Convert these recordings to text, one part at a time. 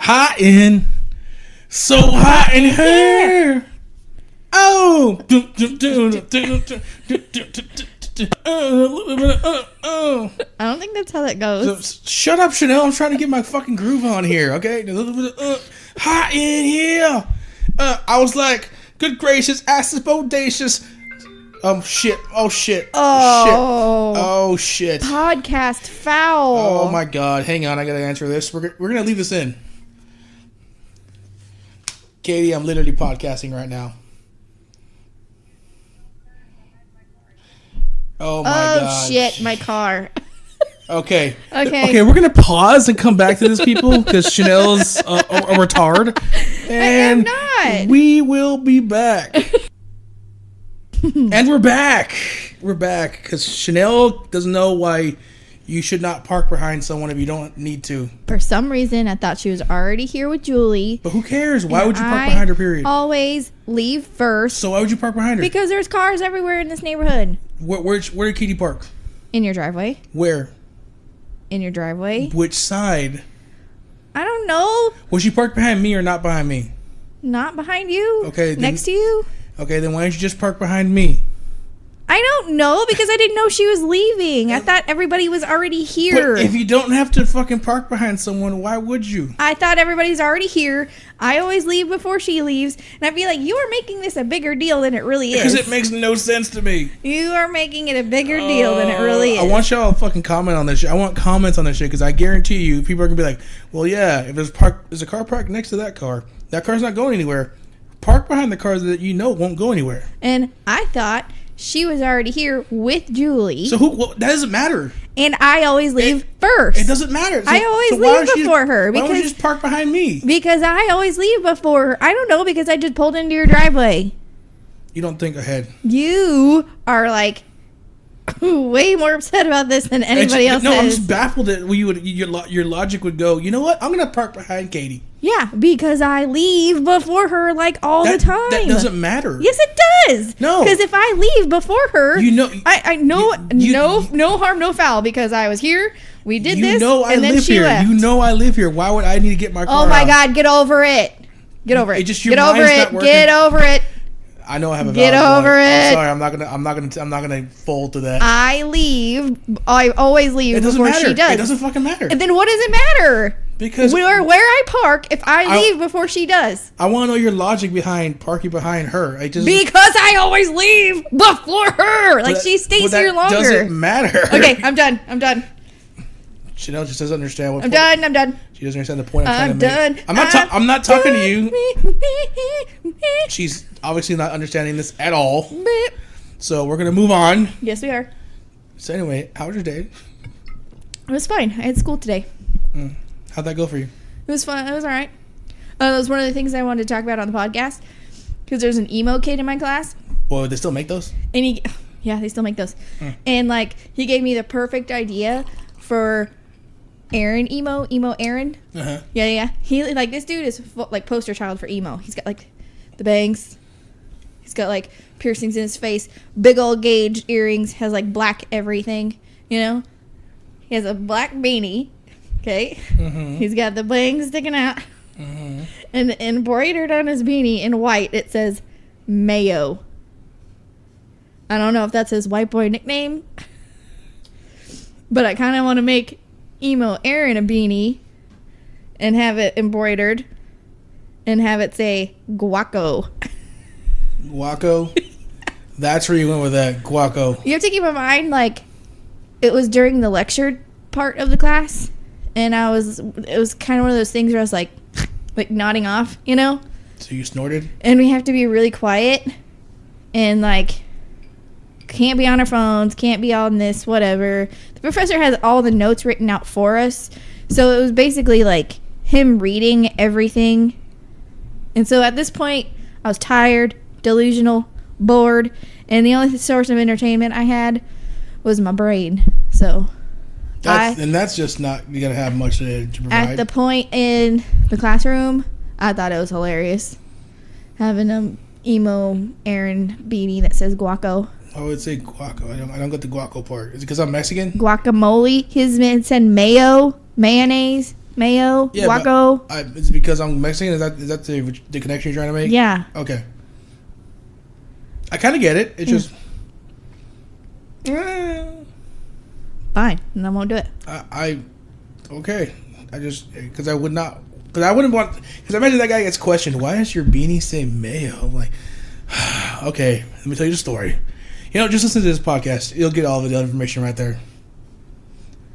Hot in. So hot in here. Oh. I don't think that's how that goes. Shut up, Chanel. I'm trying to get my fucking groove on here, okay? Hot in here. I was like, good gracious, ass is bodacious. Shit. Oh, shit. Oh, shit. Podcast foul. Oh, my God. Hang on. I got to answer this. We're going to leave this in. Katie, I'm literally podcasting right now. Oh, my God. Oh, shit. My car. Okay, we're going to pause and come back to this, people, because Chanel's a retard. And I am not. We will be back. And we're back. We're back because Chanel doesn't know why you should not park behind someone if you don't need to. For some reason, I thought she was already here with Julie. But who cares? Why would you park behind her, period? Always leave first. So why would you park behind her? Because there's cars everywhere in this neighborhood. Where did Katie park? In your driveway. Where? In your driveway. Which side? I don't know. Was she parked behind me or not behind me? Not behind you. Okay. Next to you. Okay, then why don't you just park behind me? I don't know because I didn't know she was leaving. I thought everybody was already here. But if you don't have to fucking park behind someone, why would you? I thought everybody's already here. I always leave before she leaves. And I feel like you are making this a bigger deal than it really is. Because it makes no sense to me. You are making it a bigger deal than it really is. I want y'all to fucking comment on this shit. I want comments on this shit because I guarantee you people are going to be like, well, yeah, if there's a car parked next to that car's not going anywhere. Park behind the cars that you know won't go anywhere. And I thought she was already here with Julie. So that doesn't matter. And I always leave first. It doesn't matter. I always leave before her. Why don't you just park behind me? Because I always leave before her. I don't know, because I just pulled into your driveway. You don't think ahead. You are like way more upset about this than anybody else is. No, I'm just baffled that your logic would go, you know what? I'm going to park behind Katie. Yeah, because I leave before her like all the time. That doesn't matter. Yes, it does. No. Because if I leave before her, I know no harm, no foul, because I was here, we did this, and then she left. You know I live here. Why would I need to get my car out? Oh my God, get over it. Get over it. Get over it. Get over it. I know I have a Get over it. I'm sorry, I'm not gonna fold to that. I always leave before she does. It doesn't fucking matter. And then what does it matter? Because where I park if I leave before she does. I want to know your logic behind parking behind her. Because I always leave before her. Like, she stays here longer. Doesn't matter. Okay, I'm done. Chanel just doesn't understand what. I'm done. She doesn't understand the point I'm trying to make. done. I'm not talking to you. She's obviously not understanding this at all. So we're gonna move on. Yes, we are. So anyway, how was your day? It was fine. I had school today. How'd that go for you? It was fun. It was all right. That was one of the things I wanted to talk about on the podcast, because there's an emo kid in my class. Well, they still make those? And they still make those. And like, he gave me the perfect idea for Aaron emo Aaron. Yeah. He like, this dude is like poster child for emo. He's got like the bangs. He's got like piercings in his face, big old gauge earrings, has like black everything, you know. He has a black beanie. Okay. He's got the bangs sticking out. And embroidered on his beanie in white, it says Mayo. I don't know if that's his white boy nickname, but I kind of want to make emo Aaron a beanie and have it embroidered and have it say Guaco. Guaco? That's where you went with that, Guaco. You have to keep in mind, like, it was during the lecture part of the class, and it was kind of one of those things where I was like nodding off, you know? So you snorted? And we have to be really quiet and like, can't be on our phones, can't be on this, whatever. The professor has all the notes written out for us. So it was basically like him reading everything. And so at this point, I was tired, delusional, bored, and the only source of entertainment I had was my brain. So that's just not going to have much to provide. At the point in the classroom, I thought it was hilarious. Having an emo Aaron beanie that says Guaco. I would say guaco. I don't get the guaco part. Is it because I'm Mexican? Guacamole. His man said mayo, mayonnaise. mayo, Yeah, guaco. It's because I'm Mexican. Is that the connection you're trying to make? Yeah. Okay. I kind of get it. It's just. Fine, and I won't do it. Okay. I just because I would not because I wouldn't want because I imagine that guy gets questioned. Why does your beanie say mayo? I'm like, okay, let me tell you the story. Just listen to this podcast. You'll get all of the information right there.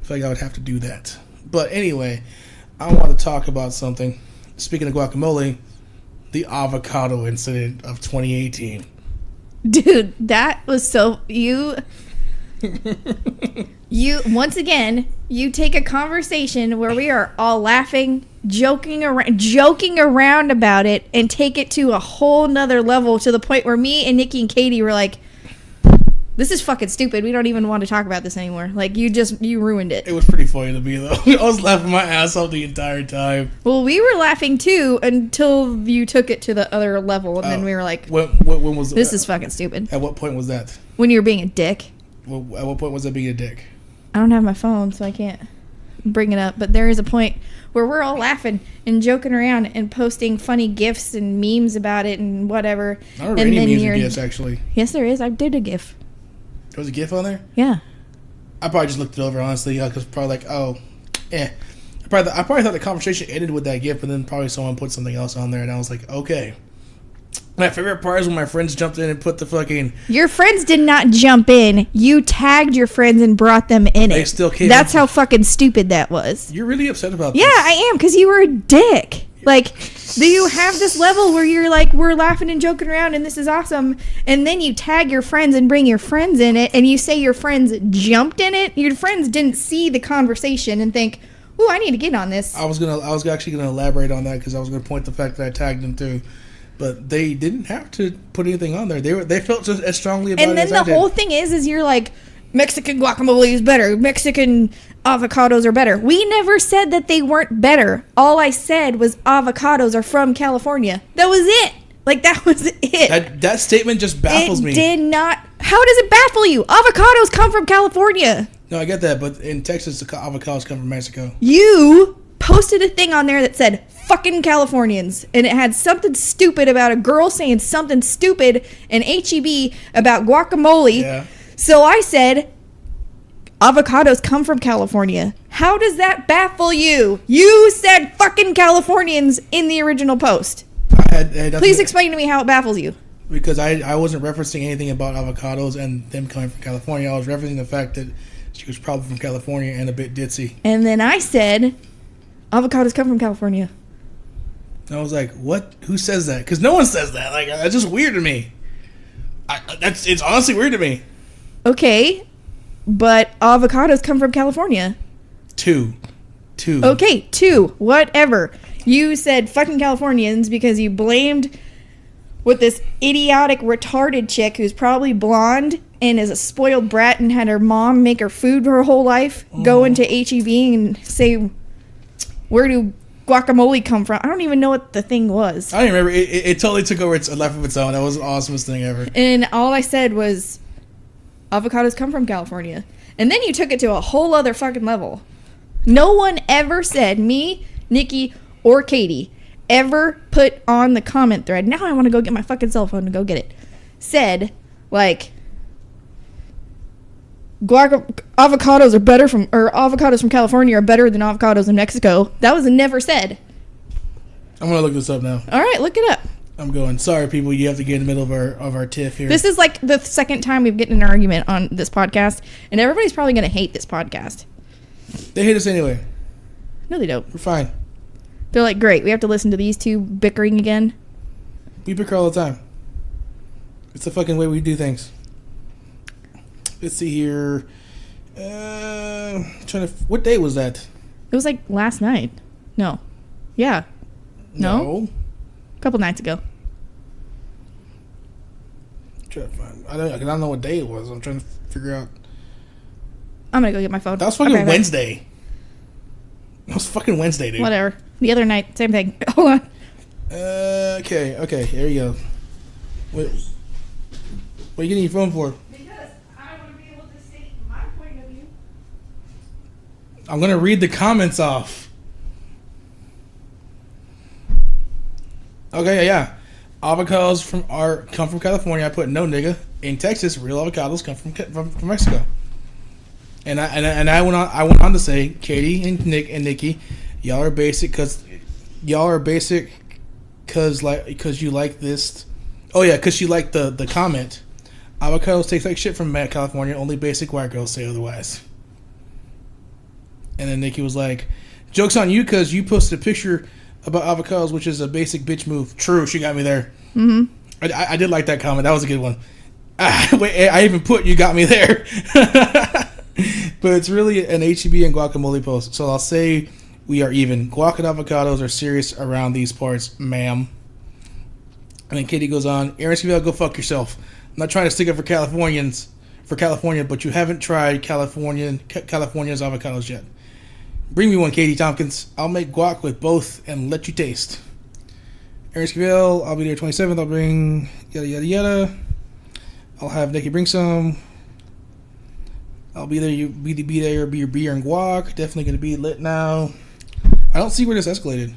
I feel like I would have to do that. But anyway, I want to talk about something. Speaking of guacamole, the avocado incident of 2018. Dude, that was so you once again, you take a conversation where we are all laughing, joking around about it, and take it to a whole nother level to the point where me and Nikki and Katie were like, this is fucking stupid. We don't even want to talk about this anymore. Like, you ruined it. It was pretty funny to me, though. I was laughing my ass off the entire time. Well, we were laughing, too, until you took it to the other level. And then we were like, when was this is fucking stupid. At what point was that? When you were being a dick. Well, at what point was that being a dick? I don't have my phone, so I can't bring it up. But there is a point where we're all laughing and joking around and posting funny GIFs and memes about it and whatever. I don't remember any memes or GIFs, actually. Yes, there is. I did a GIF. There was a GIF on there? Yeah. I probably just looked it over, honestly, because probably like, I probably thought the conversation ended with that GIF, and then probably someone put something else on there, and I was like, okay. My favorite part is when my friends jumped in and put the fucking... Your friends did not jump in. You tagged your friends and brought them in They it. still came. That's how fucking stupid that was. You're really upset about this. Yeah, I am, because you were a dick. Like, do you have this level where you're like, we're laughing and joking around and this is awesome, and then you tag your friends and bring your friends in it, and you say your friends jumped in it? Your friends didn't see the conversation and think, ooh, I need to get on this. I was actually gonna elaborate on that because I was gonna point the fact that I tagged them too, but they didn't have to put anything on there. They felt just as strongly about it. And then the whole thing is you're like, Mexican guacamole is better. Mexican avocados are better. We never said that they weren't better. All I said was avocados are from California. That was it. Like, that was it. That statement just baffles me. It did not. How does it baffle you? Avocados come from California. No, I get that, but in Texas, the avocados come from Mexico. You posted a thing on there that said, fucking Californians. And it had something stupid about a girl saying something stupid in HEB about guacamole. Yeah. So I said, avocados come from California. How does that baffle you? You said fucking Californians in the original post. Please explain to me how it baffles you. Because I wasn't referencing anything about avocados and them coming from California. I was referencing the fact that she was probably from California and a bit ditzy. And then I said, avocados come from California. And I was like, what? Who says that? Because no one says that. Like, that's just weird to me. It's honestly weird to me. Okay, but avocados come from California. Two. Okay, 2. Whatever. You said fucking Californians because you blamed with this idiotic, retarded chick who's probably blonde and is a spoiled brat and had her mom make her food her whole life, go into HEB and say, where do guacamole come from? I don't even know what the thing was. I don't remember. It totally took over its life of its own. That was the awesomest thing ever. And all I said was, avocados come from California. And then you took it to a whole other fucking level. No one ever said, me, Nikki, or Katie, ever put on the comment thread, now I want to go get my fucking cell phone to go get it, said, like, avocados are better from, or avocados from California are better than avocados in Mexico. That was never said. I'm going to look this up now. All right, look it up. I'm going, sorry, people, you have to get in the middle of our tiff here. This is like the second time we've gotten in an argument on this podcast, and everybody's probably going to hate this podcast. They hate us anyway. No, they don't. We're fine. They're like, great, we have to listen to these two bickering again. We bicker all the time. It's the fucking way we do things. Let's see here. What day was that? It was like last night. No. Yeah. No? A couple nights ago. I'm trying to find. I don't know what day it was. I'm trying to figure out. I'm gonna go get my phone. That was fucking Wednesday. That was fucking Wednesday, dude. Whatever. The other night, same thing. Hold on. Okay. Here you go. Wait, what are you getting your phone for? Because I want to be able to state my point of view. I'm gonna read the comments off. Okay, yeah. Avocados come from California. I put no nigga. In Texas, real avocados come from Mexico. And I went on to say, Katie and Nick and Nikki, y'all are basic because you like this. Oh yeah, because you like the comment. Avocados taste like shit from California. Only basic white girls say otherwise. And then Nikki was like, joke's on you because you posted a picture about avocados, which is a basic bitch move. True, she got me there. Mm-hmm. I did like that comment. That was a good one. Wait, I even put you got me there. But it's really an HEB and guacamole post. So I'll say we are even. Guac and avocados are serious around these parts, ma'am. And then Katie goes on, Aaron Esquivel, go fuck yourself. I'm not trying to stick up for California, but you haven't tried California's avocados yet. Bring me one, Katie Tompkins. I'll make guac with both and let you taste. Aaron Esquivel, I'll be there 27th. I'll bring yada yada yada. I'll have Nikki bring some. I'll be there. You be there. Be your beer and guac. Definitely gonna be lit now. I don't see where this escalated.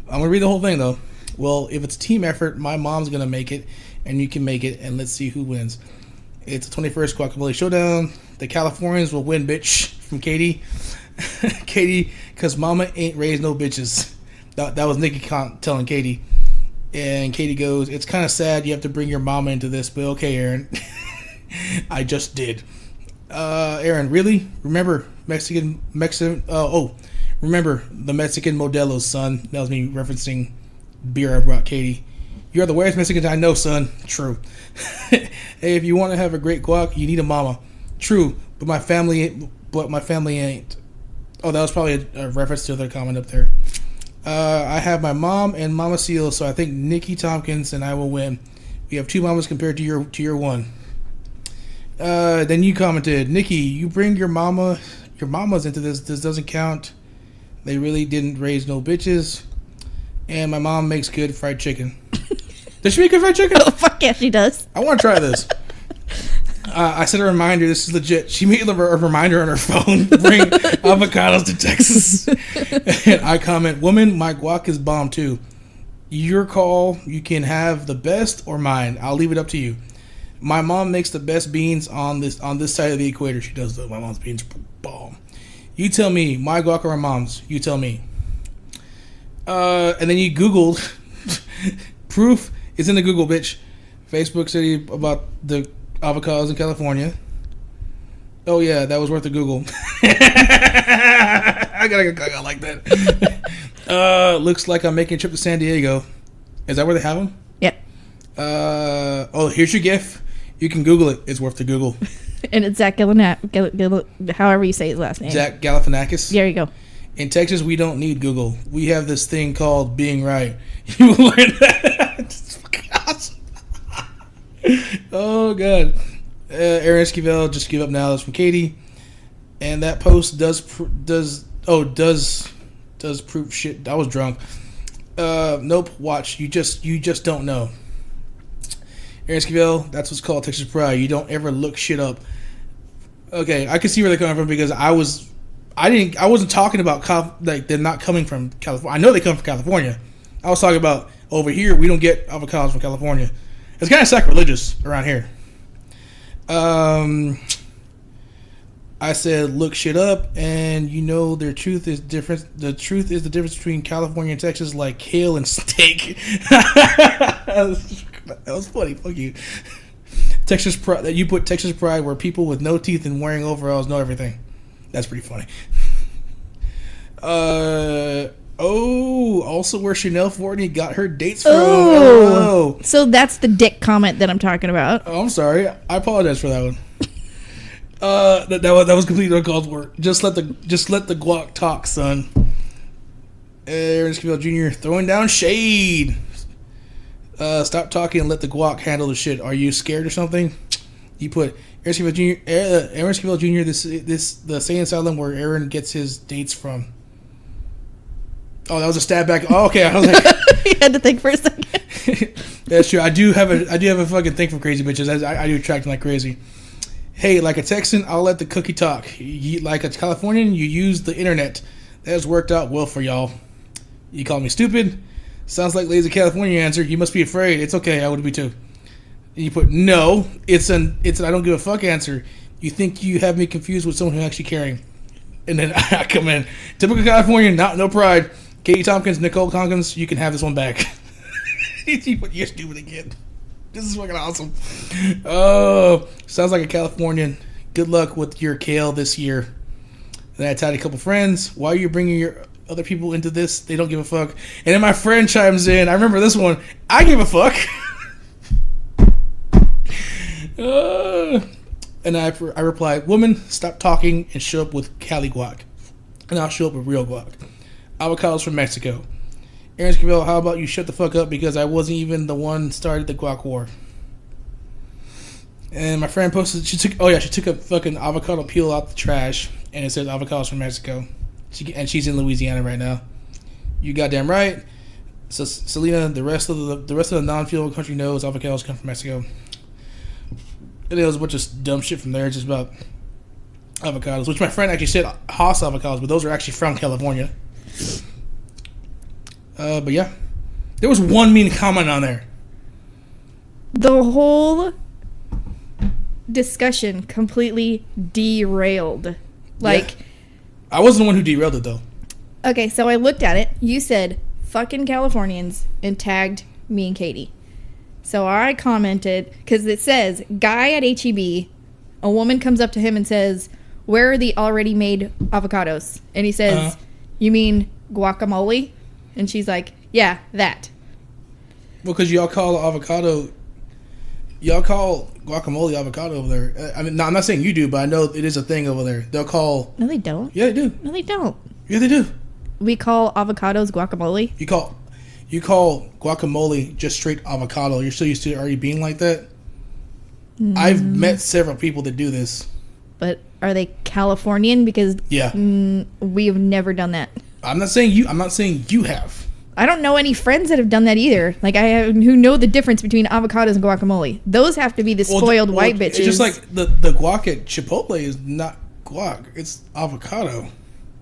I'm gonna read the whole thing though. Well, if it's a team effort, my mom's gonna make it, and you can make it, and let's see who wins. It's the 21st Guacamole Showdown. The Californians will win, bitch. From Katie. Katie, because mama ain't raised no bitches. That was Nikki telling Katie. And Katie goes, it's kind of sad you have to bring your mama into this, but okay, Aaron. I just did. Aaron, really? Remember Mexican, remember the Mexican Modelo's, son. That was me referencing beer I brought Katie. You're the weirdest Mexicans I know, son. True. Hey, if you want to have a great guac, you need a mama. True, but my family ain't. Oh, that was probably a reference to their comment up there. I have my mom and Mama Seal, so I think Nikki Tompkins and I will win. We have two mamas compared to your one. Then you commented, Nikki, you bring your mamas into this. This doesn't count. They really didn't raise no bitches. And my mom makes good fried chicken. Does she make good fried chicken? Oh, fuck yeah, she does. I want to try this. I set a reminder. This is legit. She made a reminder on her phone. Bring avocados to Texas. And I comment, woman, my guac is bomb too. Your call. You can have the best or mine. I'll leave it up to you. My mom makes the best beans on this side of the equator. She does though. My mom's beans bomb. You tell me, my guac or my mom's? You tell me. And then you Googled. Proof is in the Google, bitch. Facebook said about the avocados in California. Oh yeah, that was worth a Google. I gotta like that. Looks like I'm making a trip to San Diego. Is that where they have them? Yep. Here's your GIF. You can Google it. It's worth the Google. And it's Zach however you say his last name. Zach Galifianakis. There you go. In Texas, we don't need Google. We have this thing called being right. You will learn that. It's fucking awesome. Oh god. Aaron Esquivel, just give up now. That's from Katie. And that post does prove shit. I was drunk. Nope. Watch. You just don't know. Aaron Esquivel, that's what's called Texas pride. You don't ever look shit up. Okay, I can see where they're coming from because I wasn't talking about like they're not coming from California. I know they come from California. I was talking about over here. We don't get avocados from California. It's kind of sacrilegious around here. I said look shit up, and you know their truth is different. The truth is the difference between California and Texas, like kale and steak. That was funny. Fuck you. Texas pride. You put Texas pride where people with no teeth and wearing overalls know everything. That's pretty funny. Also where Chanel Fortney got her dates from. Oh. So that's the dick comment that I'm talking about. Oh, I'm sorry. I apologize for that one. That was completely uncalled for. Just let the guac talk, son. Aaron Esquivel Jr. throwing down shade. Stop talking and let the guac handle the shit. Are you scared or something? You put Aaron Esquivel Jr. This the same asylum where Aaron gets his dates from. Oh, that was a stab back. Oh, okay. I was like, you had to think for a second. That's true. I do have a fucking thing for crazy bitches. I do attract them like crazy. Hey, like a Texan, I'll let the cookie talk. Like a Californian, you use the internet. That has worked out well for y'all. You call me stupid. Sounds like lazy California answer. You must be afraid. It's okay. I would be too. And you put no. It's an I don't give a fuck answer. You think you have me confused with someone who actually caring. And then I come in. Typical California, no pride. Katie Tompkins, Nicole Tompkins, you can have this one back. You put yes, do it again. This is fucking awesome. Oh, sounds like a Californian. Good luck with your kale this year. Then I tagged a couple friends. Why are you bringing your other people into this? They don't give a fuck. And then my friend chimes in. I remember this one. I give a fuck. And I replied, woman, stop talking and show up with Cali guac. And I'll show up with real guac. Avocados from Mexico. Aaron Scavell, how about you shut the fuck up because I wasn't even the one started the guac war. And my friend posted, she took a fucking avocado peel out the trash and it says avocados from Mexico. She's in Louisiana right now. You goddamn right. So Selena, the rest of the non-fuel country knows avocados come from Mexico. And there was a bunch of dumb shit from there, just about avocados, which my friend actually said Haas avocados, but those are actually from California. But yeah, there was one mean comment on there. The whole discussion completely derailed. Like, yeah. I wasn't the one who derailed it though. Okay, so I looked at it. You said fucking Californians and tagged me and Katie. So I commented, because it says, guy at HEB, a woman comes up to him and says, where are the already made avocados? And he says, you mean guacamole? And she's like, yeah, that. Well, because y'all call guacamole avocado over there. I mean, no, I'm not saying you do, but I know it is a thing over there. They'll call... No, they don't. Yeah, they do. No, they don't. Yeah, they do. We call avocados guacamole. You call guacamole just straight avocado. You're so used to it already being like that. I've met several people that do this. But are they Californian? Because yeah, we have never done that. I'm not saying you have. I don't know any friends that have done that either. Like who know the difference between avocados and guacamole. Those have to be the spoiled white bitches. It's just like the guac at Chipotle is not guac. It's avocado.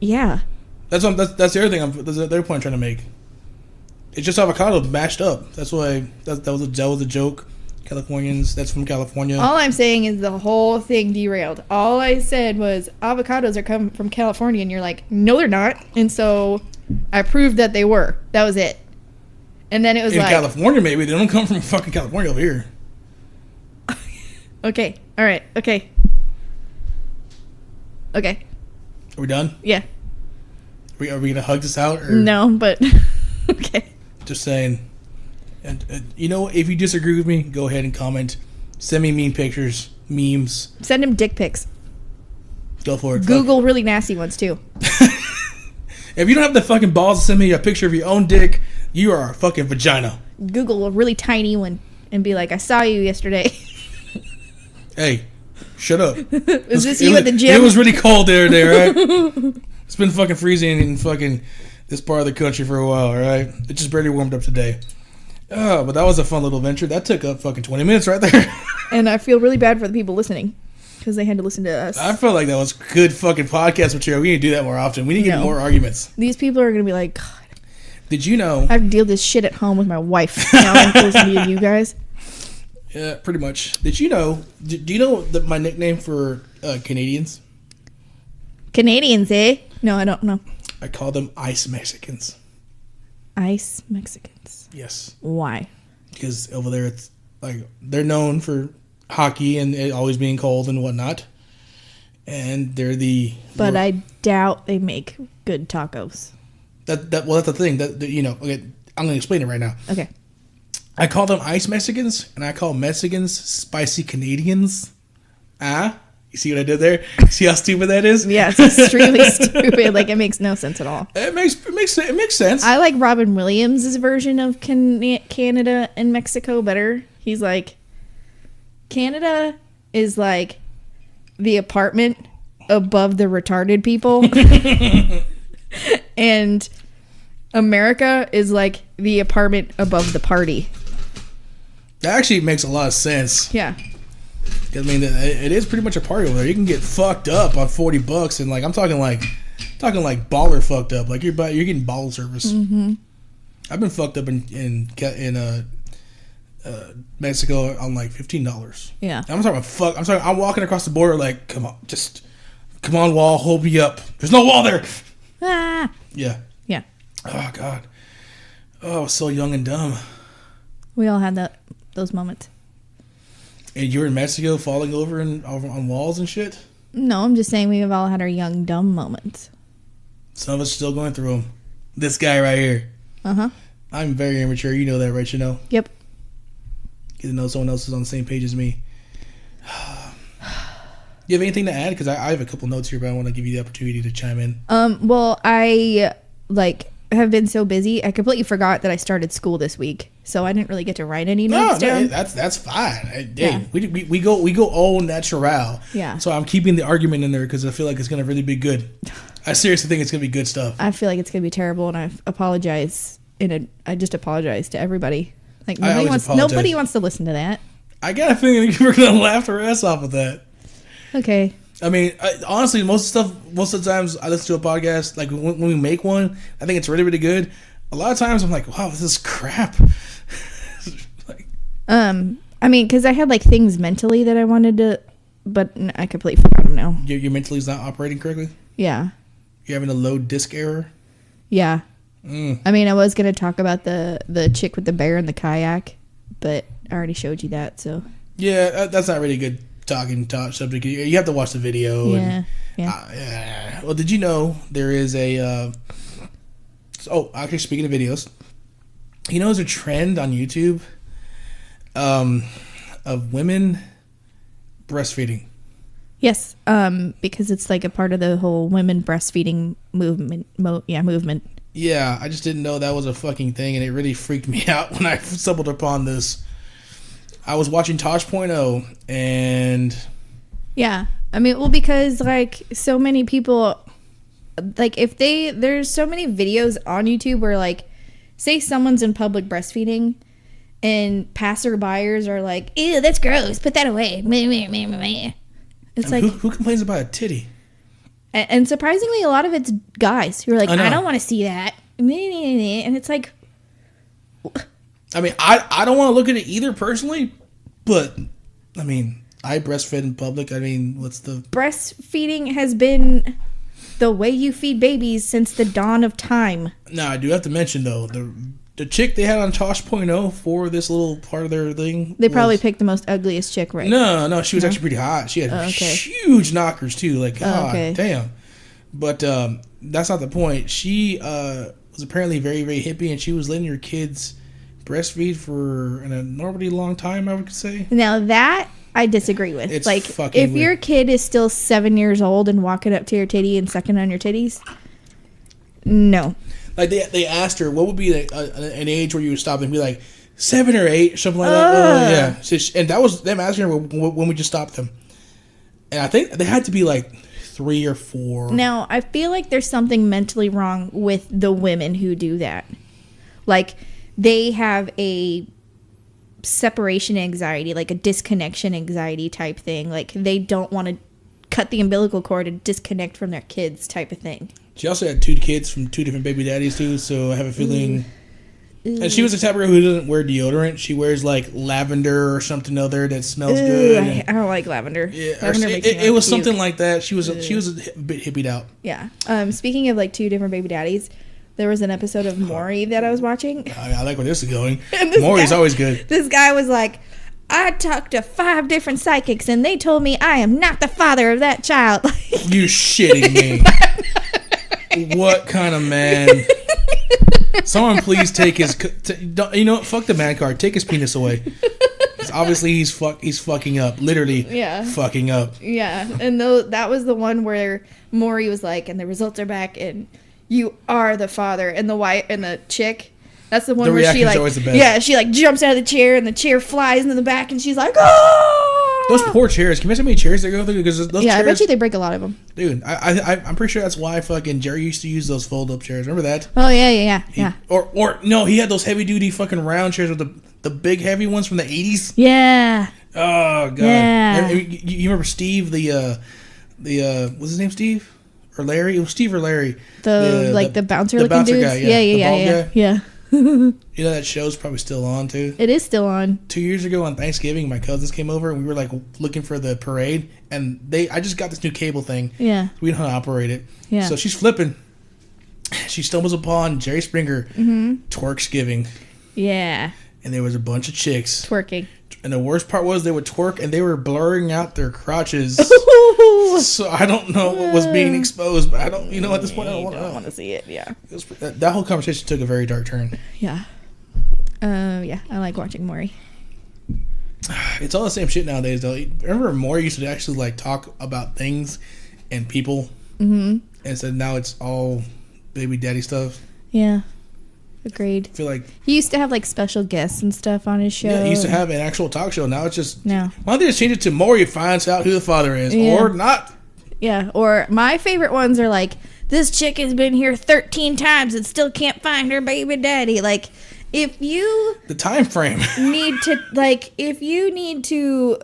Yeah. That's the other thing. That's the other point I'm trying to make. It's just avocado mashed up. That's why that was a joke. Californians, that's from California. All I'm saying is the whole thing derailed. All I said was avocados are come from California, and you're like, no, they're not. And so I proved that they were. That was it. And then it was in California, maybe they don't come from fucking California over here. Okay. All right. Okay. Are we done? Yeah. Are we gonna hug this out? Or? No, but okay. Just saying. And you know, if you disagree with me, go ahead and comment. Send me mean pictures, memes. Send him dick pics. Go for it. Google really nasty ones too. If you don't have the fucking balls to send me a picture of your own dick, you are a fucking vagina. Google a really tiny one and be like, I saw you yesterday. Hey, shut up. Is this you at the gym? It was really cold there, right? It's been fucking freezing in fucking this part of the country for a while, alright? It just barely warmed up today. Oh, but that was a fun little venture. That took up fucking 20 minutes right there. And I feel really bad for the people listening because they had to listen to us. I felt like that was good fucking podcast material. We need to do that more often. We need to get more arguments. These people are going to be like, God. Did you know? I have to deal with this shit at home with my wife. Now I have to listen to you guys. Yeah, pretty much. Did you know? Do you know my nickname for Canadians? Canadians, eh? No, I don't know. I call them Ice Mexicans. Ice Mexicans. Yes. Why? Because over there, it's like they're known for hockey and it always being cold and whatnot. And they're the. But I doubt they make good tacos. That's the thing. Okay, I'm gonna explain it right now. Okay. I call them Ice Mexicans, and I call Mexicans Spicy Canadians. You see what I did there? See how stupid that is? Yeah, it's extremely stupid. Like, it makes no sense at all. It makes sense. I like Robin Williams' version of Canada and Mexico better. He's like, Canada is like the apartment above the retarded people. And America is like the apartment above the party. That actually makes a lot of sense. Yeah. I mean, it is pretty much a party over there. You can get fucked up on $40, and like I'm talking like baller fucked up. Like you're getting bottle service. Mm-hmm. I've been fucked up in Mexico on like $15. Yeah. I'm talking about fuck. I'm walking across the border like, come on, wall, hold me up. There's no wall there. Ah. Yeah. Yeah. Oh God. Oh, I was so young and dumb. We all had those moments. And you were in Mexico falling over on walls and shit? No, I'm just saying we've all had our young, dumb moments. Some of us still going through them. This guy right here. Uh-huh. I'm very immature. You know that, right, Chanel? Yep. Get to know someone else is on the same page as me. You have anything to add? Because I have a couple notes here, but I want to give you the opportunity to chime in. Well, I, have been so busy. I completely forgot that I started school this week. So I didn't really get to write any notes down. That's fine. We go all natural. Yeah. So I'm keeping the argument in there because I feel like it's going to really be good. I seriously think it's going to be good stuff. I feel like it's going to be terrible, and I apologize. I just apologize to everybody. Like nobody wants to listen to that. I got a feeling we're going to laugh our ass off with that. Okay. I mean, honestly, most of the times I listen to a podcast, like when we make one, I think it's really, really good. A lot of times I'm like, wow, this is crap. I mean, because I had like things mentally that I wanted to, but I completely forgot them now. Your mentally is not operating correctly? Yeah. You're having a low disk error? Yeah. I mean, I was going to talk about the chick with the bear in the kayak, but I already showed you that, so. Yeah, that's not really good talking subject. You have to watch the video. Yeah. Well, did you know there is a... actually, speaking of videos, you know there's a trend on YouTube of women breastfeeding. Yes, because it's like a part of the whole women breastfeeding movement. Movement. Yeah, I just didn't know that was a fucking thing, and it really freaked me out when I stumbled upon this. I was watching Tosh.0, and... Yeah, I mean, well, because, like, so many people... Like, there's so many videos on YouTube where, like, say someone's in public breastfeeding, and passerbyers are like, ew, that's gross, put that away. It's like... Who complains about a titty? And surprisingly, a lot of it's guys who are like, I don't want to see that. And it's like... I mean, I don't want to look at it either personally, but, I mean, I breastfed in public. I mean, what's the... Breastfeeding has been the way you feed babies since the dawn of time. Now, I do have to mention, though, the chick they had on Tosh.0 for this little part of their thing... They probably picked the most ugliest chick, right? No, she was actually pretty hot. She had huge knockers, too. Like, damn. But that's not the point. She was apparently very, very hippie, and she was letting her kids... breastfeed for an enormously long time, I would say. Now that I disagree with. It's like, fucking if weird. your kid is still 7 years old and walking up to your titty and sucking on your titties, no. Like they asked her, what would be an age where you would stop and be like 7 or 8, something like that. Yeah, so and that was them asking her when we just stopped them. And I think they had to be like 3 or 4. Now I feel like there's something mentally wrong with the women who do that. Like, they have a separation anxiety, like a disconnection anxiety type thing. Like, they don't want to cut the umbilical cord and disconnect from their kids type of thing. She also had 2 kids from 2 different baby daddies, too, so I have a feeling... And she was the type of girl who doesn't wear deodorant. She wears, like, lavender or something other that smells good. I don't like lavender. Yeah, lavender makes me it was something like that. She was a bit hippied out. Yeah. Speaking of, like, 2 different baby daddies... There was an episode of Maury that I was watching. I like where this is going. Maury's always good. This guy was like, I talked to 5 different psychics and they told me I am not the father of that child. You shitting me. What kind of man? Someone please take his... you know what? Fuck the man card. Take his penis away. Obviously, he's fucking up. Literally fucking up. Yeah. And that was the one where Maury was like, and the results are back and... You are the father, and the wife and the chick. That's the one where she like, always the best. Yeah, she like jumps out of the chair, and the chair flies into the back, and she's like, oh! Those poor chairs. Can you imagine how many chairs they go through? Because those chairs, I bet you they break a lot of them. Dude, I'm pretty sure that's why fucking Jerry used to use those fold-up chairs. Remember that? Oh yeah. Or no, he had those heavy-duty fucking round chairs with the big heavy ones from the 80s. Yeah. Oh god. Yeah. You remember Steve? The what's his name? Steve? Or Larry? It was Steve or Larry. The bouncer looking bouncer dudes? guy, Yeah. The bald guy. Yeah. You know that show's probably still on too. It is still on. 2 years ago on Thanksgiving, my cousins came over and we were like looking for the parade, and I just got this new cable thing. Yeah. We know how to operate it. Yeah. So she's flipping. She stumbles upon Jerry Springer Twerksgiving, Yeah. and there was a bunch of chicks. Twerking. And the worst part was they would twerk and they were blurring out their crotches. So I don't know what was being exposed, but I don't. You know, at this point, I don't want to see it. Yeah. to. That whole conversation took a very dark turn. Yeah. Yeah. I like watching Maury. It's all the same shit nowadays, though. Remember, Maury used to actually like talk about things and people, and so now it's all baby daddy stuff. Yeah. Agreed. I feel like He used to have like special guests and stuff on his show. yeah, he used to have an actual talk show. Now it's just No. Why don't they just change it to Maury finds out who the father is, Yeah. or not? Yeah. Or my favorite ones are like, this chick has been here 13 times and still can't find her baby daddy. Like, if you The time frame. need to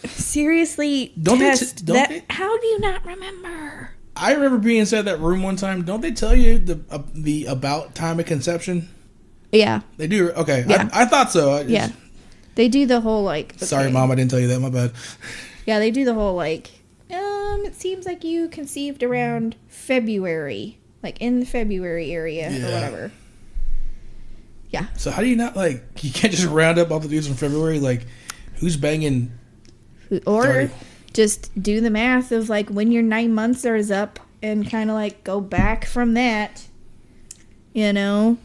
seriously Don't they test don't that, they- how do you not remember? I remember being inside that room one time. Don't they tell you the about time of conception? Yeah. They do. Okay, Yeah. I thought so. Yeah. They do the whole like, Sorry, okay. Mom, I didn't tell you that. My bad. Yeah, they do the whole like, it seems like you conceived around February, like in the February area Yeah. or whatever. Yeah. So how do you not like? You can't just round up all the dudes from February. Like, who's banging? Or Sorry. just do the math of like when your 9 months is up and kind of like go back from that, you know?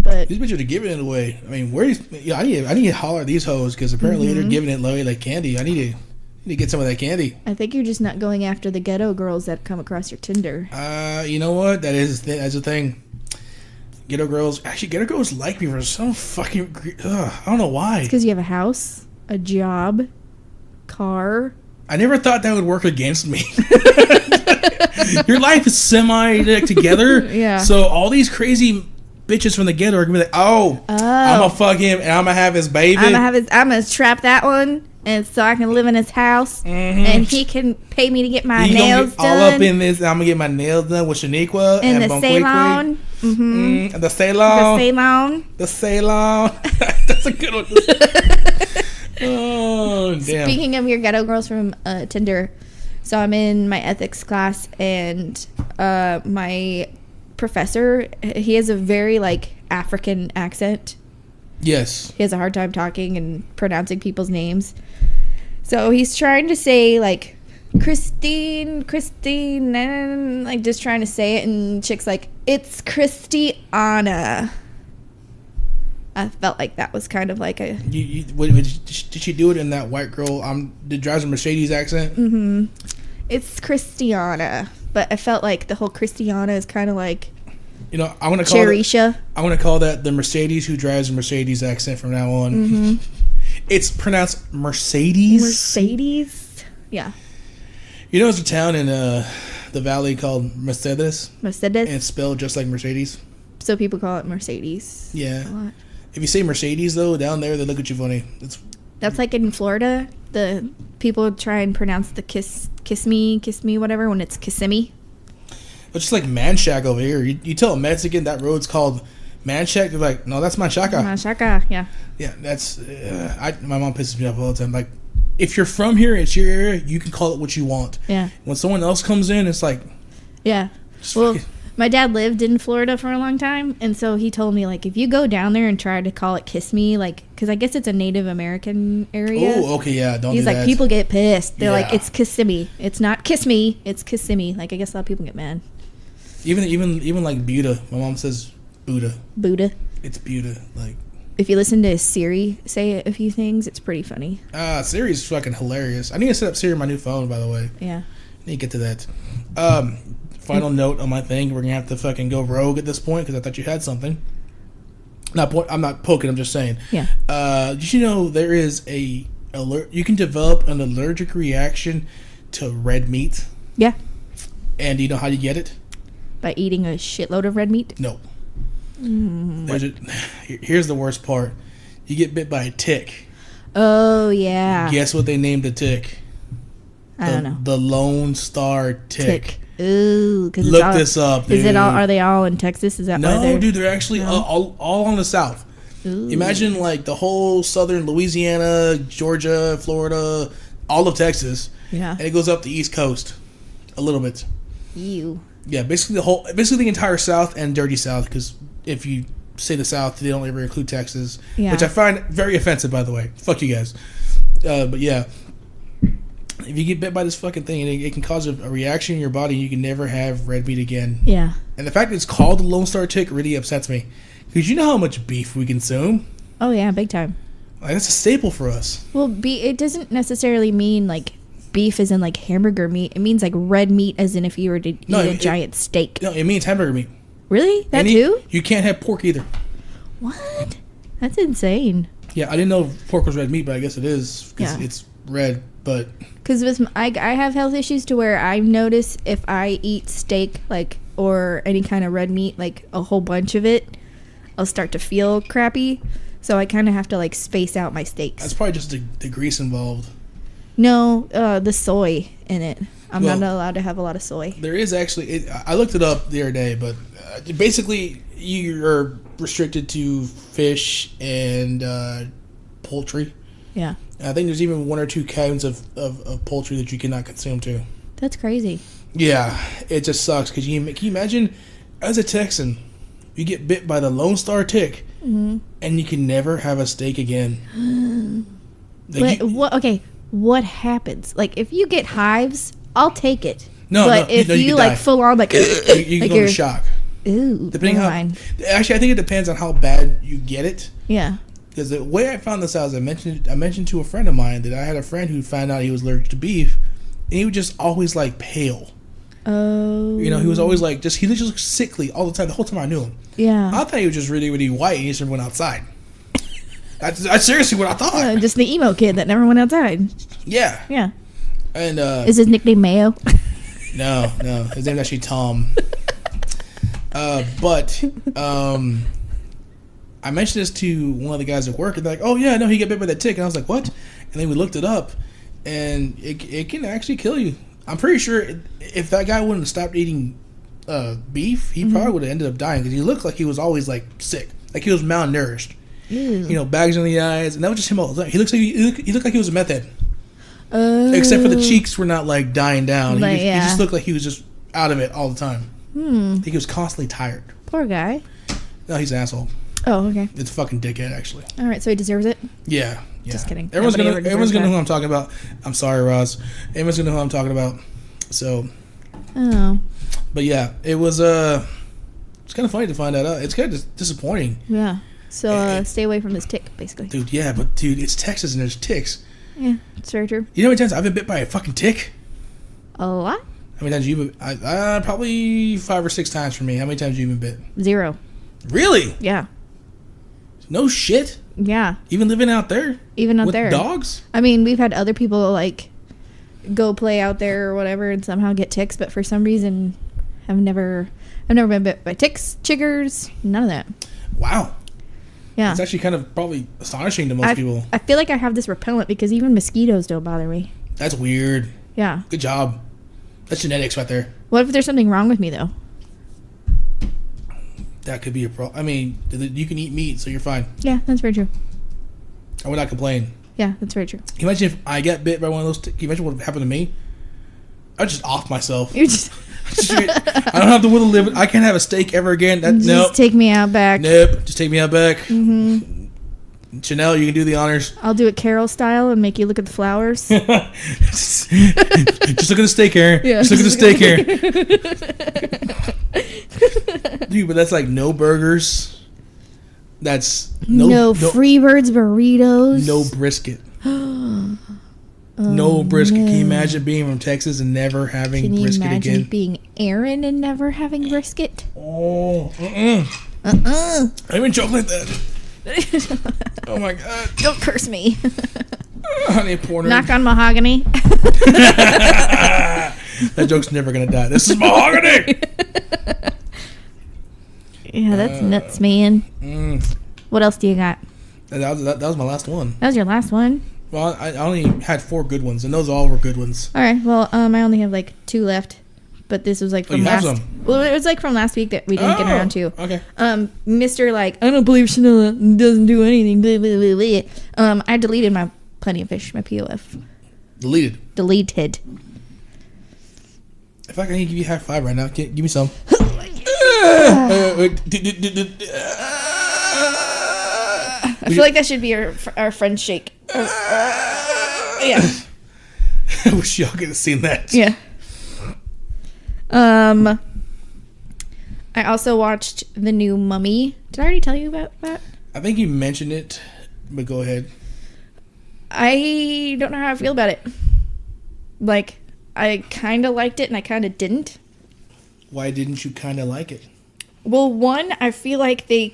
But These bitches are giving it away. I mean, I need to holler at these hoes because apparently they're giving it away like candy. I need to get some of that candy. I think you're just not going after the ghetto girls that come across your Tinder. You know what? That's a thing. Ghetto girls like me for some fucking. I don't know why. Because you have a house, a job, car. I never thought that would work against me. Your life is semi together. Yeah. So all these crazy bitches from the ghetto are gonna be like, I'm gonna fuck him and I'm gonna have his baby. I'm gonna trap that one, and so I can live in his house, and he can pay me to get my He gonna nails get all up done in this. I'm gonna get my nails done with Shaniqua in and the salon. The The salon. salon. The salon. That's a good one. Oh damn. Speaking of your ghetto girls from Tinder, so I'm in my ethics class, and my professor, he has a very like African accent. Yes. He has a hard time talking and pronouncing people's names. So he's trying to say like Christine, and like just trying to say it, and chick's like, it's Christiana. I felt like that was kind of like a Did she do it in that white girl? Did drives a Mercedes accent? it's Christiana, but I felt like the whole Christiana is kind of like You know, I want to call Cherisha. I want to call that the Mercedes who drives a Mercedes accent from now on. It's pronounced Mercedes. Mercedes. Yeah. You know, there's a town in the valley called Mercedes, Mercedes. and it's spelled just like Mercedes. So people call it Mercedes. Yeah. A lot. If you say Mercedes though, down there they look at you funny. That's like in Florida. The people try and pronounce the kiss me, whatever, when it's Kissimmee. It's just like Manchac over here. You tell a Mexican that road's called Manchac, they're like, no, that's Manchaca. Shaka, yeah. Yeah, that's. My mom pisses me off all the time. Like, if you're from here, it's your area, you can call it what you want. Yeah. When someone else comes in, it's like. Yeah. Just Well, fucking- my dad lived in Florida for a long time, and so he told me, like, if you go down there and try to call it Kiss Me, like, because I guess it's a Native American area. Oh, okay, yeah, don't He's do like, that. people get pissed. They're like, Yeah. it's Kissimmee. It's not Kiss Me, it's Kissimmee. Like, I guess a lot of people get mad. Even like Buddha. My mom says Buddha. Buddha. It's Buddha. Like, If you listen to Siri say a few things, it's pretty funny. Siri's fucking hilarious. I need to set up Siri on my new phone, by the way. Yeah. I need to get to that. Final note on my thing. We're gonna have to fucking go rogue at this point because I thought you had something. I'm not poking. I'm just saying. Yeah. Did you know there is you can develop an allergic reaction to red meat? Yeah. And do you know how you get it? By eating a shitload of red meat. No. Here's the worst part. You get bit by a tick. Oh, yeah. Guess what they named the tick? I don't know. The Lone Star tick. Ooh, because Look this up, dude. Is it all? Are they all in Texas? Is that why No, they're? dude, they're actually all on the south. Ooh. Imagine like the whole southern Louisiana, Georgia, Florida, all of Texas, Yeah. and it goes up the East Coast a little bit. You. Yeah, basically the entire South and dirty South. Because if you say the South, they don't ever include Texas, Yeah. which I find very offensive. By the way, fuck you guys. But yeah, if you get bit by this fucking thing, it can cause a reaction in your body. You can never have red meat again. Yeah. And the fact that it's called the Lone Star Tick really upsets me. Because you know how much beef we consume. Oh yeah, big time. Like, that's a staple for us. Well, it doesn't necessarily mean like beef as in like hamburger meat. It means like red meat as in if you were to eat a giant steak. No, it means hamburger meat. Really? That too? You can't have pork either. What? That's insane. Yeah, I didn't know pork was red meat, but I guess it is. Because Yeah. it's red, but... Because I have health issues to where I notice if I eat steak like or any kind of red meat, like a whole bunch of it, I'll start to feel crappy. So I kind of have to like space out my steaks. That's probably just the grease involved. No, the soy in it. I'm not allowed to have a lot of soy. There is actually... I looked it up the other day, but basically you're restricted to fish and poultry. Yeah. I think there's even one or two kinds of poultry that you cannot consume too. That's crazy. Yeah, it just sucks. Can you imagine, as a Texan, you get bit by the Lone Star Tick, and you can never have a steak again. But what happens? Like, if you get hives, I'll take it. No, but if you you can like die. full on like, you can like go into shock. Ooh, Depending never how. mind. Actually, I think it depends on how bad you get it. Yeah. Because the way I found this out is I mentioned to a friend of mine that I had a friend who found out he was allergic to beef, and he was just always like pale. Oh. You know, he was always like he just looked sickly all the time. The whole time I knew him, Yeah. I thought he was just really, really white, and he just went outside. That's seriously what I thought. Just the emo kid that never went outside. Yeah, Yeah. and Is his nickname Mayo? no, his name's actually Tom. But I mentioned this to one of the guys at work, and they're like, "Oh yeah, no, he got bit by that tick," and I was like, "What?" And then we looked it up, and it can actually kill you. I'm pretty sure if that guy wouldn't have stopped eating beef, he probably would have ended up dying because he looked like he was always like sick, like he was malnourished. Ew. You know, bags on the eyes, and that was just him all the time. He looked like he was a meth head, Oh. except for the cheeks were not like dying down. Like, He yeah. just looked like he was just out of it all the time. I think he was constantly tired. Poor guy. No, he's an asshole. Oh, okay. It's a fucking dickhead, actually. All right, so he deserves it. Yeah. Just kidding. Everyone's Nobody gonna ever deserves know that. who I'm talking about. I'm sorry, Roz. Everyone's gonna know who I'm talking about. So, Oh. but yeah, it was it's kind of funny to find that out. It's kind of disappointing, Yeah. So stay away from this tick, basically. dude. Yeah, but dude, it's Texas and there's ticks. Yeah, it's very true. You know how many times I've been bit by a fucking tick? A lot? How many times you've been? Probably 5 or 6 times for me. How many times have you been bit? 0. Really? Yeah. No shit. Yeah. Even living out there Even out with there. dogs. I mean, we've had other people like go play out there or whatever and somehow get ticks, but for some reason I've never been bit by ticks, chiggers, none of that. Wow. Yeah. It's actually kind of probably astonishing to most people. I feel like I have this repellent because even mosquitoes don't bother me. That's weird. Yeah. Good job. That's genetics right there. What if there's something wrong with me though? That could be a problem. I mean, you can eat meat, so you're fine. Yeah, that's very true. I would not complain. Yeah, that's very true. Can you imagine if I got bit by one of those? Can you imagine what would happen to me? I'd just off myself. You're just I don't have to will to live. I can't have a steak ever again. just Nope. take me out back. Nope. Just take me out back. Chanel, you can do the honors. I'll do it Carol style and make you look at the flowers. Just look at the steak here. Yeah. Just look at the steak here. Dude, but that's like no burgers. That's No Freebirds burritos. no brisket. No brisket. Can you imagine being from Texas and never having Can you brisket imagine again? being Aaron and never having brisket? Oh, I even joke like that. Oh my god. Don't curse me. Honey porter. Knock on mahogany. That joke's never gonna die. This is mahogany. Yeah, that's nuts, man. What else do you got? That was my last one. That was your last one. Well, I only had 4 good ones, and those all were good ones. All right. Well, I only have like 2 left. but this was like Oh, from you have last. some? Well, it was like from last week that we didn't get around to. Okay. Mr. Like, I don't believe Chanel doesn't do anything. Blah, blah, blah, blah. I deleted my Plenty of Fish, my POF. Deleted. If I can give you a high five right now, give me some. I feel like that should be our friend shake. Yeah. I wish y'all could have seen that. Yeah. I also watched the new Mummy. Did I already tell you about that? I think you mentioned it, but go ahead. I don't know how I feel about it. Like, I kind of liked it and I kind of didn't. Why didn't you kind of like it? Well, one, I feel like they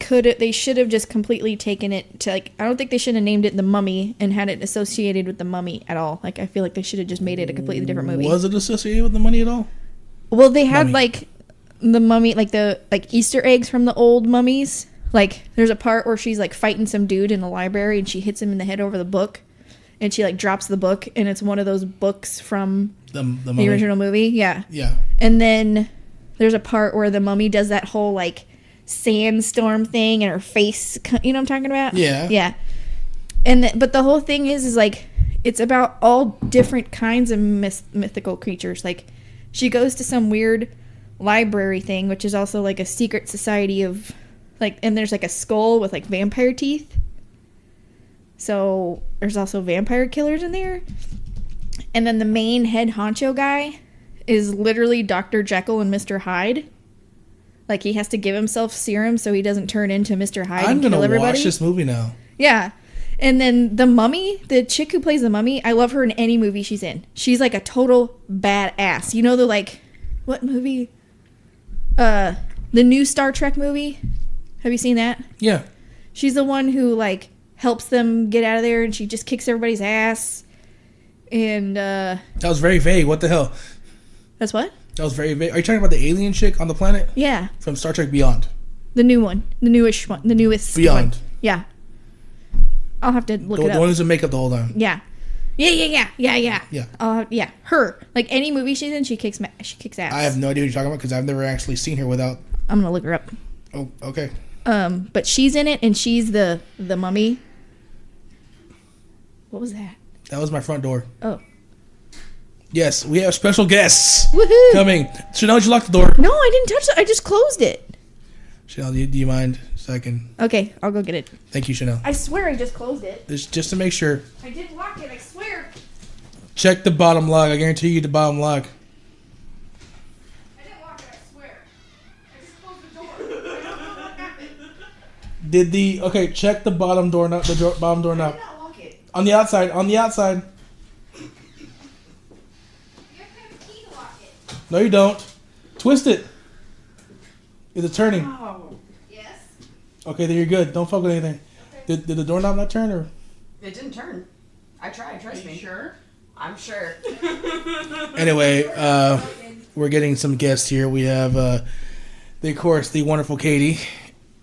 should have just completely taken it to, like, I don't think they should have named it The Mummy and had it associated with The Mummy at all. Like, I feel like they should have just made it a completely different movie. Was it associated with the money at all? Well, they had, Mummy. like, the mummy, like, the, like, Easter eggs from the old mummies. Like, there's a part where she's, like, fighting some dude in the library and she hits him in the head over the book. And she, like, drops the book and it's one of those books from The the original movie. Yeah. Yeah. And then there's a part where the mummy does that whole, like, sandstorm thing and her face, you know what I'm talking about? Yeah. Yeah. And but the whole thing is like, it's about all different kinds of mythical creatures. Like, she goes to some weird library thing, which is also, like, a secret society of, like, and there's, like, a skull with, like, vampire teeth. So there's also vampire killers in there. And then the main head honcho guy is literally Dr. Jekyll and Mr. Hyde. Like, he has to give himself serum so he doesn't turn into Mr. Hyde and kill everybody. Watch this movie now. Yeah. And then the mummy, the chick who plays the mummy, I love her in any movie she's in. She's like a total badass. You know the, like, what movie? The new Star Trek movie. Have you seen that? Yeah. She's the one who, like, helps them get out of there and she just kicks everybody's ass. And That was very vague. What the hell? that's what? That was very vague. Are you talking about the alien chick on the planet Yeah. from Star Trek Beyond? The new one. The newest one. The newest Beyond. one. Yeah. I'll have to look The it up. one who's in makeup the whole time. Yeah. Yeah. Yeah. Yeah. Her. Like, any movie she's in, she kicks ass. I have no idea what you're talking about because I've never actually seen her without. I'm gonna look her up. Oh, okay. But she's in it, and she's the mummy. What was that? That was my front door. Oh. Yes, we have special guests Woohoo! coming. Chanel, did you lock the door? No, I didn't touch it. I just closed it. Chanel, do you mind so I can... Okay, I'll go get it. Thank you, Chanel. I swear I just closed it. Just to make sure. I did lock it, I swear. Check the bottom lock. I guarantee you the bottom lock. I didn't lock it, I swear. I just closed the door. I don't know what happened. Okay, check the bottom door knob. Bottom door I knob. did not lock it. On the outside. On the outside. You have to have a key to lock it. No, you don't. Twist it. Is it turning? Oh, Yes. Okay, then you're good. Don't fuck with anything. Okay. Did the doorknob not turn or? it didn't turn. I tried, trust me. Sure. I'm sure. Anyway, we're getting some guests here. We have, the wonderful Katie.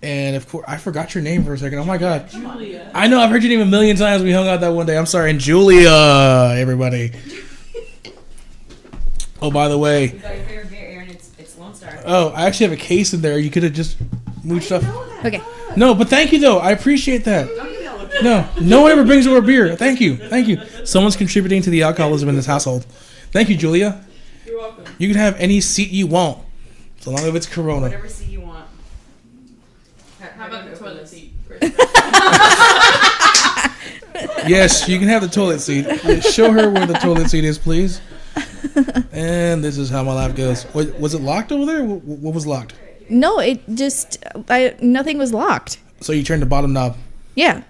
And of course, I forgot your name for a second. Oh my God. Julia. I know, I've heard your name a million times. We hung out that one day. I'm sorry. And Julia, everybody. Oh, by the way. You got your favorite beer, Aaron. It's Lone Star. Oh, I actually have a case in there. You could have just moved stuff. Okay. No, but thank you, though. I appreciate that. Don't give me all the No one ever brings over beer. Thank you. Someone's contributing to the alcoholism in this household. Thank you, Julia. You're welcome. You can have any seat you want, so long as it's Corona. whatever seat you want. How about the toilet seat? Yes, you can have the toilet seat. Show her where the toilet seat is, please. And this is how my life goes. Was it locked over there? What was locked? No, it just, nothing was locked. So you turned the bottom knob. Yeah.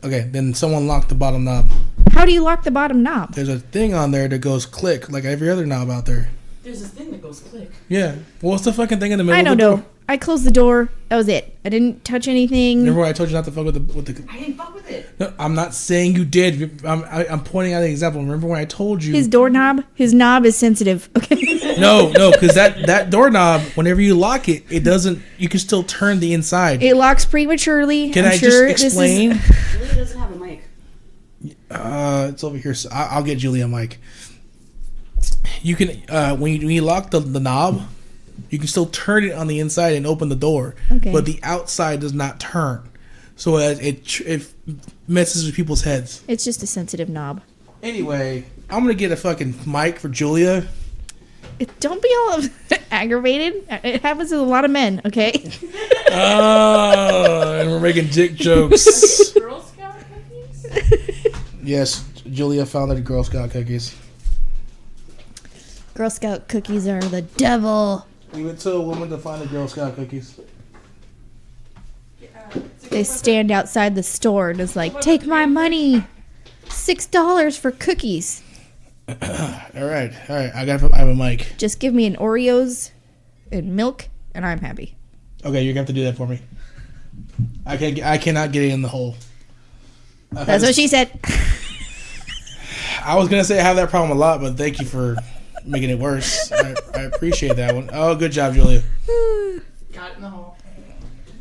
Okay, then someone locked the bottom knob. How do you lock the bottom knob? There's a thing on there that goes click, like every other knob out there. There's this thing that goes click. Yeah. Well, what's the fucking thing in the middle I don't of the know. door? I closed the door. That was it. I didn't touch anything. Remember when I told you not to fuck with the... I didn't fuck with it. No, I'm not saying you did. I'm pointing out an example. Remember when I told you... His doorknob, his knob is sensitive. Okay. No, because that doorknob, whenever you lock it, it doesn't... You can still turn the inside. It locks prematurely. Can I'm I sure just this explain? Julia doesn't have a mic. It's over here. So I'll get Julia a mic. you can when you lock the knob, you can still turn it on the inside and open the door, Okay. but the outside does not turn. So it messes with people's heads. It's just a sensitive knob. Anyway, I'm gonna get a fucking mic for Julia. Don't be all aggravated. It happens to a lot of men, okay? And we're making dick jokes. Girl Scout cookies? Yes, Julia founded Girl Scout cookies. Girl Scout cookies are the devil. We went to a woman to find the Girl Scout cookies. They stand outside the store and it's like, take my money. $6 for cookies. All right. I have a mic. Just give me an Oreos and milk, and I'm happy. Okay, you're gonna have to do that for me. I cannot get it in the hole. That's what she said. I was gonna say I have that problem a lot, but thank you for making it worse. I appreciate that one. Oh, good job, Julia. Got it in the hole.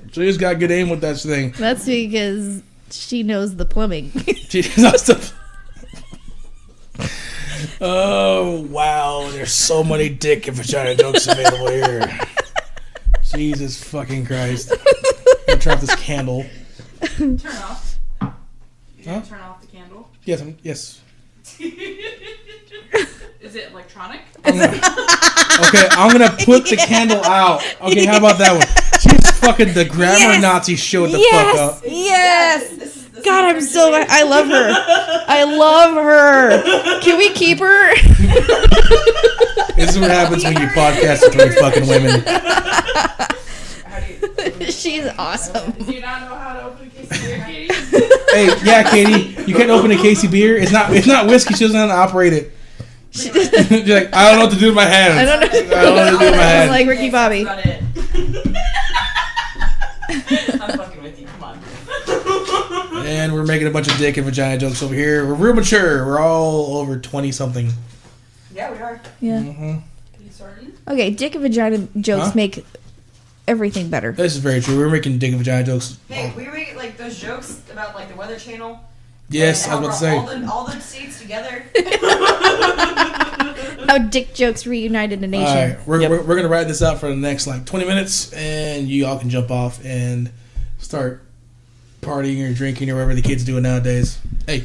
Julia's got good aim with that thing. That's because she knows the plumbing. She's not stuff. Oh wow! There's so many dick and vagina jokes available here. Jesus fucking Christ! I'm gonna turn off this candle. Turn off. You Huh? gonna turn off the candle? Yes, yes. Is it electronic? Okay, I'm gonna put the candle out. Okay, how about that one? She's fucking the grammar Yes! Nazi showed the fuck up. Yes! God, I'm so... I love her. I love her. Can we keep her? This is what happens when you podcast with 3 fucking women. How do you... She's awesome. Do you not know how to open a case of beer, Katie? Hey, yeah, Katie, you can't open a case of beer. It's not whiskey. She doesn't know how to operate it. She's like, I don't know what to do with my hands. I don't know. I don't know what to do with my I'm hands. like Ricky Bobby. That's about it. I'm fucking with you. Come on. And we're making a bunch of dick and vagina jokes over here. We're real mature. We're all over 20 something. Yeah, we are. Yeah. You certain? Okay, dick and vagina jokes Huh? make everything better. This is very true. We're making dick and vagina jokes. Hey, we make like those jokes about like the Weather Channel. Yes, and I was how about to say. all the states together. How dick jokes reunited a nation. All right, we're going to ride this out for the next like 20 minutes, and you all can jump off and start partying or drinking or whatever the kids doing nowadays. Hey.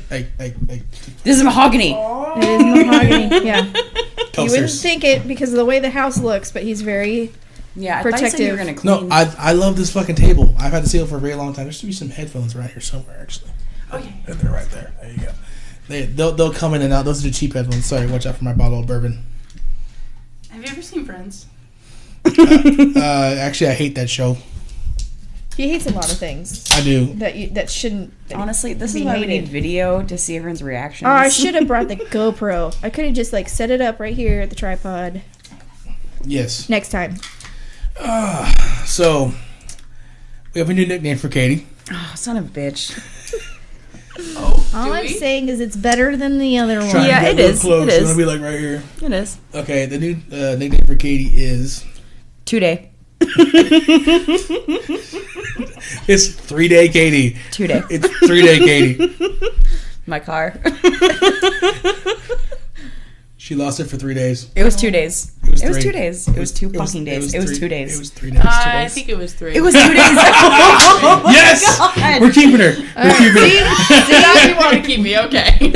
This is mahogany. It is mahogany. Yeah. You wouldn't Toasters. think it because of the way the house looks, but he's very... Yeah, I thought you said you were Protective. gonna No, clean. I love this fucking table. I've had to see it for a very long time. There should be some headphones right here somewhere, actually. Oh yeah. They're right there. There you go. They'll come in and out. Those are the cheap headphones. Sorry, watch out for my bottle of bourbon. Have you ever seen Friends? Actually, I hate that show. He hates a lot of things I do. that shouldn't... Honestly, this is be why we hated. need video to see everyone's reactions. Oh, I should have brought the GoPro. I could have just like set it up right here at the tripod. Yes. Next time. So, we have a new nickname for Katie. Oh, son of a bitch. Oh, All do I'm we? saying is it's better than the other one. Try Yeah, and it get real is. Close. It You is. want to be like right here. It is. Okay, the new nickname for Katie is... 2 day. It's 3 Day Katie. 2 day. It's 3 Day Katie. My car. She lost it for 3 days. It was 2 days. It was It was 3. 2 days. It was 2 fucking days. It was 2 It days. was 3 days. I think it was 3. It was 2 days. Yes! God. We're keeping her. We're keeping her. See, you want to keep me okay.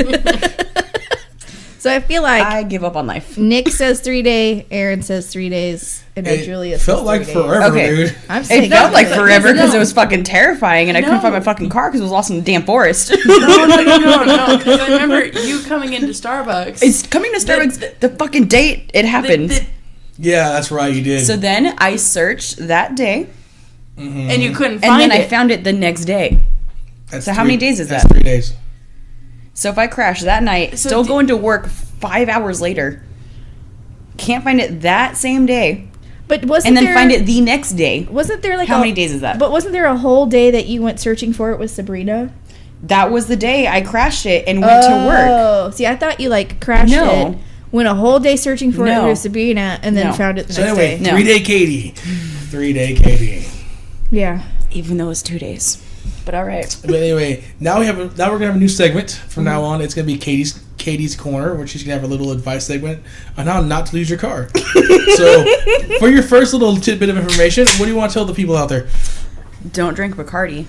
So I feel like I give up on life. Nick says 3 day, Aaron says 3 days, and then It Julia felt says like 3 days. forever, Okay. dude. I'm saying It felt like no, forever because no. it was fucking terrifying and I couldn't No. find my fucking car because it was lost in the damn forest. No. Because I remember you coming into Starbucks. It's coming to Starbucks the fucking date it happened. Yeah, that's right, you did. So then I searched that day and you couldn't and find then it. I found it the next day. That's so how many days is that's that? 3 days. So if I crash that night, So still d- going to work 5 hours later, can't find it that same day, But wasn't and then there, find it the next day. Wasn't there like How many days is that? But wasn't there a whole day that you went searching for it with Sabrina? That was the day I crashed it and went to work. Oh, see, I thought you like crashed No. it, went a whole day searching for No. it with Sabrina, and then No. found it the So next anyway, day. No. 3 Day Katie. 3 Day Katie. Yeah. Even though it's 2 days. But all right. But anyway, now we're gonna have a new segment from now on. It's gonna be Katie's Corner, where she's gonna have a little advice segment on how not to lose your car. So, for your first little tidbit of information, what do you want to tell the people out there? Don't drink Bacardi.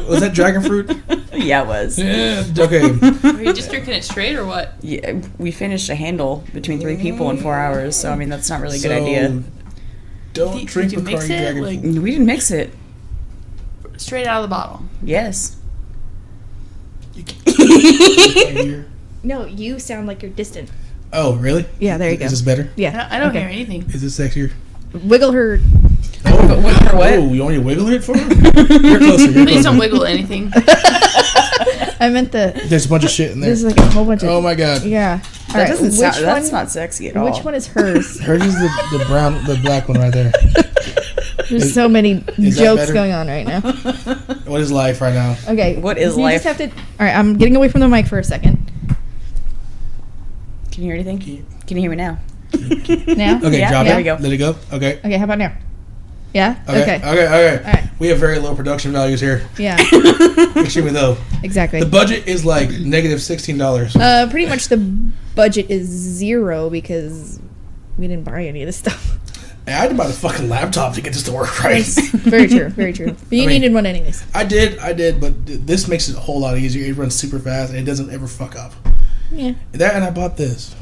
Was that dragon fruit? Yeah, it was. Yeah. Okay. Are you just drinking it straight or what? Yeah, we finished a handle between 3 people in 4 hours, so I mean that's not really a good So, idea. Don't drink did you mix Bacardi it? dragon Like- fruit. We didn't mix it. Straight out of the bottle. Yes. You can't hear. No, you sound like you're distant. Oh, really? Yeah, there you go. Is this better? Yeah. I don't Okay. hear anything. Is this sexier? Wiggle her. Oh, what? oh, you want me to wiggle it for her? You're closer. You're Please don't closer. wiggle anything. I meant the. There's a bunch of shit in there. There's like a whole bunch of. Oh my god. Yeah. All That right. doesn't Which sound. That's one? not sexy at all. Which one is hers? Hers is the black one right there. There's so many is that jokes better? going on right now. What is life right now? Okay. What is you life? Just have to. All right. I'm getting away from the mic for a second. Can you hear anything? Can you hear me now? Now. Okay, Yeah, drop there it. we go. Let it go. Okay. Okay. How about now? Yeah. Okay. Okay. Okay. All right. We have very low production values here. Yeah. Extremely low. Exactly. The budget is like negative $16. Pretty much the budget is 0 because we didn't buy any of this stuff. I had to buy the fucking laptop to get this to work right. Very true. Very true. But you I mean- needed one anyways. I did, but this makes it a whole lot easier. It runs super fast and it doesn't ever fuck up. Yeah. That and I bought this,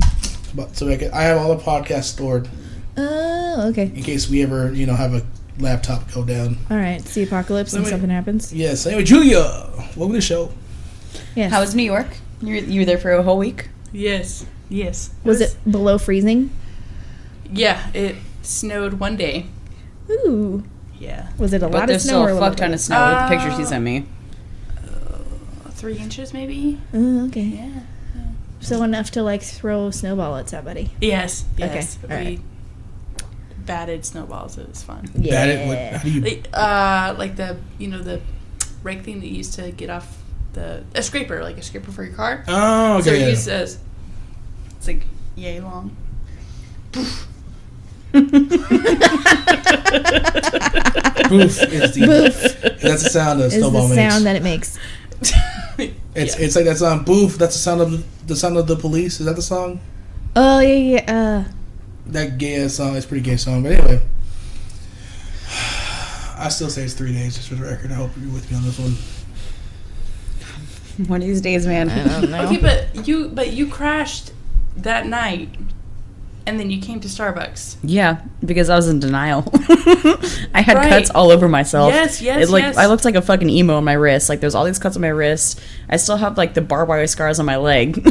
so I have all the podcasts stored Oh, okay. in case we ever have a laptop go down. All right. It's the apocalypse and Wait. something happens. Yes. Anyway, Julia, welcome to the show. Yes. How was New York? You were there for a whole week? Yes. Yes. Was it below freezing? Yeah, it snowed one day. Ooh. Yeah. Was it a But lot of there's snow still or a little fuck ton bit? of snow with the pictures you sent me. 3 inches maybe? Oh, okay. Yeah. So enough to like throw a snowball at somebody. Yes. Okay, Yes. all right. We batted snowballs. It was fun. Yeah. Bat it. How do you? Like the the rake thing that you used to get off a scraper, like a scraper for your car. Oh, So okay. it Yeah. uses it's like yay long. Boof is the. Boof That's the sound that is snowball the makes. sound that it makes. It's like that sound. Boof. That's the sound of the police. Is that the song? Oh yeah. That gay ass song. It's a pretty gay song. But anyway, I still say it's 3 days. Just for the record. I hope you're with me on this one. One of these days, man. I don't know. Okay, but you crashed that night, and then you came to Starbucks. Yeah, because I was in denial. I had Right. cuts all over myself. Yes, It, yes. I looked like a fucking emo on my wrist. Like there's all these cuts on my wrist. I still have like the barbed wire scars on my leg.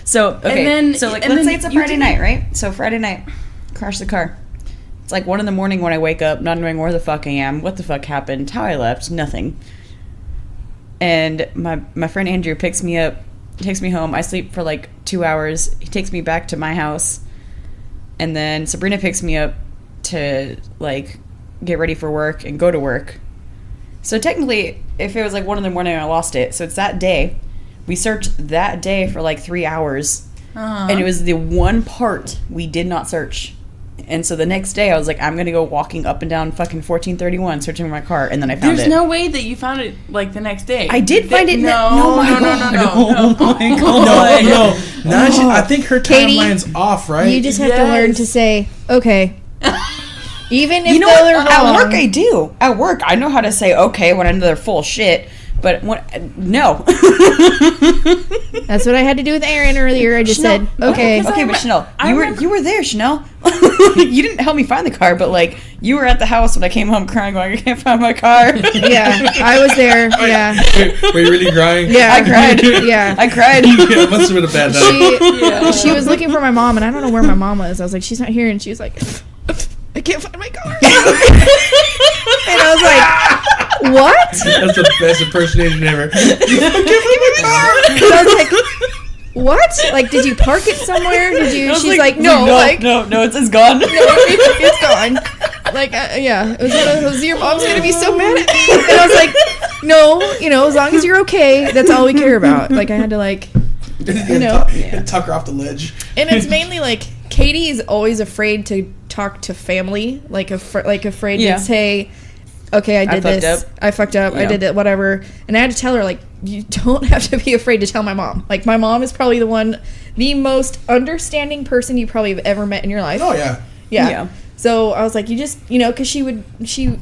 So okay, then- so like and let's then say it's a you Friday didn't- night, right? So Friday night, crash the car. It's like 1 a.m. when I wake up, not knowing where the fuck I am, what the fuck happened, how I left, nothing. And my friend Andrew picks me up, takes me home. I sleep for like 2 hours. He takes me back to my house. And then Sabrina picks me up to like get ready for work and go to work. So technically, if it was like 1 a.m, I lost it. So it's that day. We searched that day for like 3 hours. Uh-huh. And it was the one part we did not search. And so the next day I was like, I'm going to go walking up and down fucking 1431 searching for my car. And then I found There's it. no way that you found it like the next day. I did find it. No, Oh my no, God. no. Oh my God. No. Now I think her Katie, timeline's off, right? You just have to learn to say, okay. Even if You know what? they're At wrong. work I do. At work I know how to say okay when I know they're full shit. But when no. That's what I had to do with Aaron earlier. I just Chanel, said, okay. Okay, but Chanel, I remember- you were there, Chanel. You didn't help me find the car, but like you were at the house when I came home crying, going, I can't find my car. Yeah, I was there. Yeah. Were you really crying? Yeah. I cried. Yeah. I cried. Yeah, it must have been a bad night. She was looking for my mom, and I don't know where my mom was. I was like, she's not here, and she was like, I can't find my car. And I was like, what? That's the best impersonation ever. And I was like, what? Like, did you park it somewhere? Did you? I was She's like, no, like, no, it's gone. no, it's gone. Like, yeah, it was one of those. Your mom's gonna be so mad at me. And I was like, no, as long as you're okay, that's all we care about. Like, I had to like, know. Tuck her off the ledge. and it's mainly like Katie is always afraid to talk to family, like afraid Yeah. to say, okay, I did fucked this. up. I fucked up. I Yeah. did it, whatever. And I had to tell her, like, you don't have to be afraid to tell my mom. Like, my mom is probably the most understanding person you probably have ever met in your life. Oh yeah. Yeah. Yeah. So I was like, you just, because she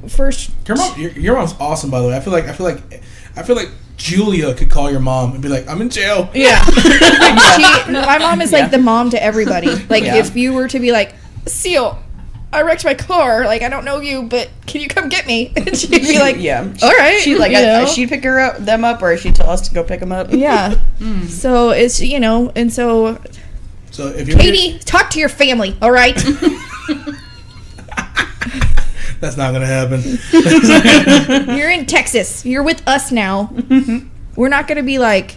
first. Your mom's awesome, by the way. I feel like Julia could call your mom and be like, "I'm in jail." Yeah. My mom is like the mom to everybody. Like, Yeah. if you were to be like, Seal, I wrecked my car. Like, I don't know you, but can you come get me? And she'd be like, Yeah. all right. She like you know? she'd pick them up, or she'd tell us to go pick them up. Yeah. So it's, and so, So if you're Katie, talk to your family, all right? that's not gonna happen. You're in Texas. You're with us now. We're not going to be like,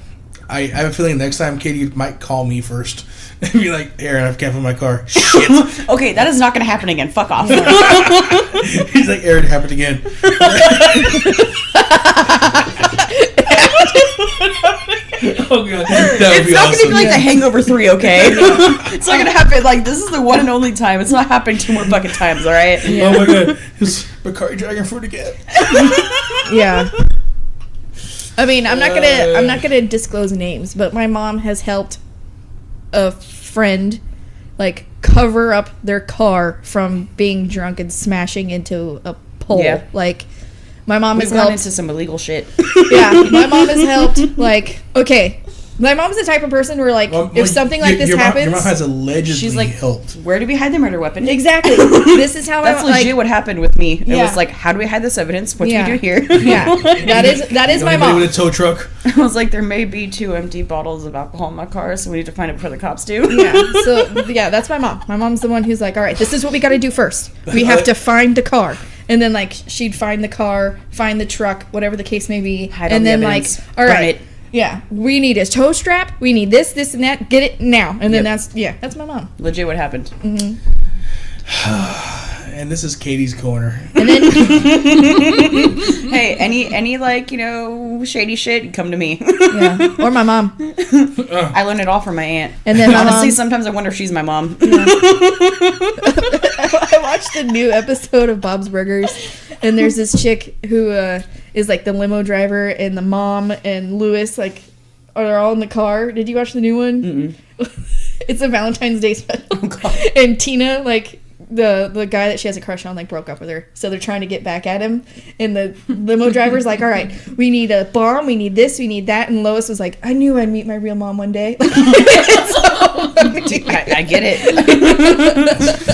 I have a feeling next time Katie might call me first and be like, "Aaron, I've canceled my car." Shit. Okay, that is not going to happen again. Fuck off. He's like, "Aaron, it happened again." Oh god, that would It's be not going to awesome. be like The Hangover 3, okay? It's not going to happen. Like, this is the one and only time. It's not happening 2 more fucking times, all right? Oh my god, it's Bacardi Dragon Fruit again. yeah. I mean, I'm not gonna disclose names, but my mom has helped a friend like cover up their car from being drunk and smashing into a pole. Yeah. Like, my mom We've has gone helped. into some illegal shit. Yeah, my mom has helped. Like, okay, my mom's the type of person where, like, if something like this happens, your mom has allegedly She's like, helped. where do we hide the murder weapon? exactly. This is how That's I like. legit what happened with me. It Yeah. was like, how do we hide this evidence? What Yeah. do we do here? Yeah, that is my Anybody mom. with a tow truck. I was like, there may be 2 empty bottles of alcohol in my car, so we need to find it before the cops do. Yeah, so yeah, that's my mom. My mom's the one who's like, all right, this is what we got to do first. We have to find the car, and then like she'd find the car, find the truck, whatever the case may be, Hide all and the then evidence, like, all burn right, it. yeah, we need a tow strap, we need this, this, and that. Get it now, and then Yep. that's my mom. Legit what happened. And this is Katie's corner. And then Hey, any like, shady shit, come to me. yeah, or my mom, I learned it all from my aunt. and then my Honestly, mom. sometimes I wonder if she's my mom. I watched the new episode of Bob's Burgers, and there's this chick who is like the limo driver, and the mom and Lewis like are all in the car. Did you watch the new one? Mm-mm. It's a Valentine's Day special, God. and Tina like. The guy that she has a crush on like broke up with her, so they're trying to get back at him, and the limo driver's like, all right, we need a bomb, we need this, we need that, and Lois was like, I knew I'd meet my real mom one day. I get it.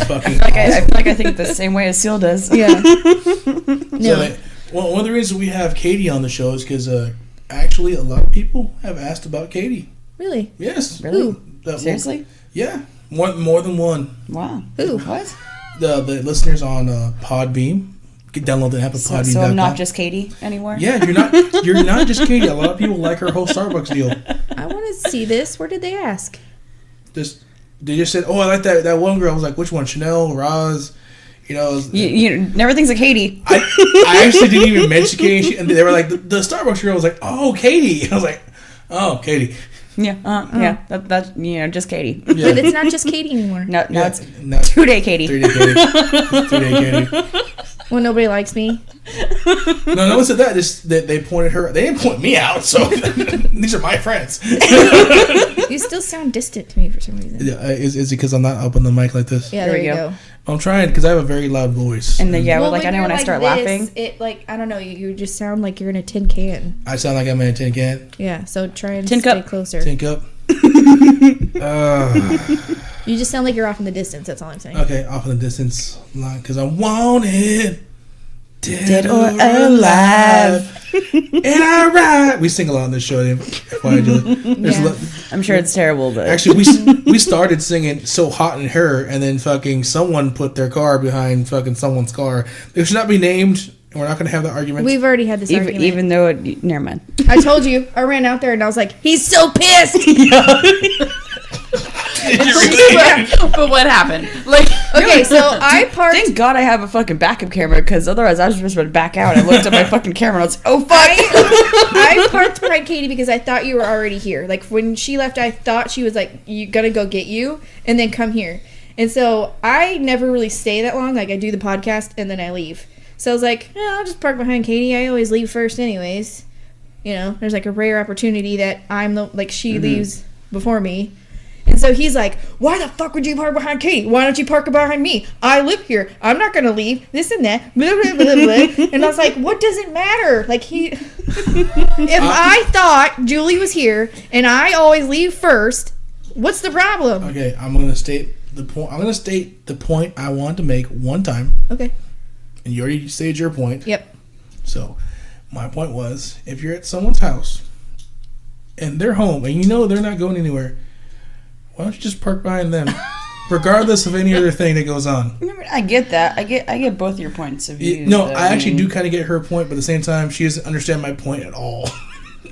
Fucking I feel like I think the same way as Seal does. Yeah. So one of the reasons we have Katie on the show is because actually a lot of people have asked about Katie. Really? Yes. Really? Who? Seriously? Yeah. More than one. Wow. Who? What? The listeners on Podbeam can download the app of Podbeam. So I'm not just Katie anymore? Yeah, you're not just Katie. A lot of people like her whole Starbucks deal. I want to see this. Where did they ask? They just said, "Oh, I like that one girl." I was like, "Which one? Chanel, Roz?" You never thinks of Katie. I actually didn't even mention Katie, and they were like, "The Starbucks girl." I was like, "Oh, Katie." I was like, "Oh, Katie." Yeah, yeah. That's just Katie. Yeah. But it's not just Katie anymore. No, Yeah, it's no, 2-day Katie. 3-day Katie. 3-day Katie. When nobody likes me. No one said that. Just they pointed her. They didn't point me out. So these are my friends. You still sound distant to me for some reason. Yeah, is it because I'm not up on the mic like this? Yeah, There there we you go. go. I'm trying because I have a very loud voice. And then I know Well, when I you're start like laughing. this, it like I don't know. You just sound like you're in a tin can. I sound like I'm in a tin can. Yeah. So try and Tin stay cup. closer. Tin cup. You just sound like you're off in the distance. That's all I'm saying. Okay, off in the distance, because I want it. Dead or alive, and I ride. We sing a lot on this show. FYI, Julie. There's a Yeah. lot- I'm sure it's terrible, but Actually, we started singing "So Hot in Her," and then fucking someone put their car behind fucking someone's car. They should not be named. And we're not going to have that argument. We've already had this argument. even though never mind. I told you. I ran out there and I was like, he's so pissed. But what happened? Like, Okay, so I parked. Thank God I have a fucking backup camera, because otherwise I was just going to back out. I looked at my fucking camera and I was like, oh fuck. I parked behind Katie because I thought you were already here. Like when she left, I thought she was like, "You gonna go get you and then come here." And so I never really stay that long. Like I do the podcast and then I leave. So I was like, yeah, I'll just park behind Katie. I always leave first anyways. You know, there's like a rare opportunity that she leaves before me. And so he's like, why the fuck would you park behind Katie? Why don't you park behind me? I live here. I'm not going to leave. This and that. Blah, blah, blah, blah. And I was like, what does it matter? Like, if I thought Julie was here and I always leave first, what's the problem? Okay, I'm going to state the point. I'm going to state the point I wanted to make one time. Okay. And you already stated your point. Yep. So, my point was, if you're at someone's house and they're home and you know they're not going anywhere, why don't you just park behind them, regardless of any other thing that goes on? I get that. I get both your points of view. No, I actually do kind of get her point, but at the same time, she doesn't understand my point at all.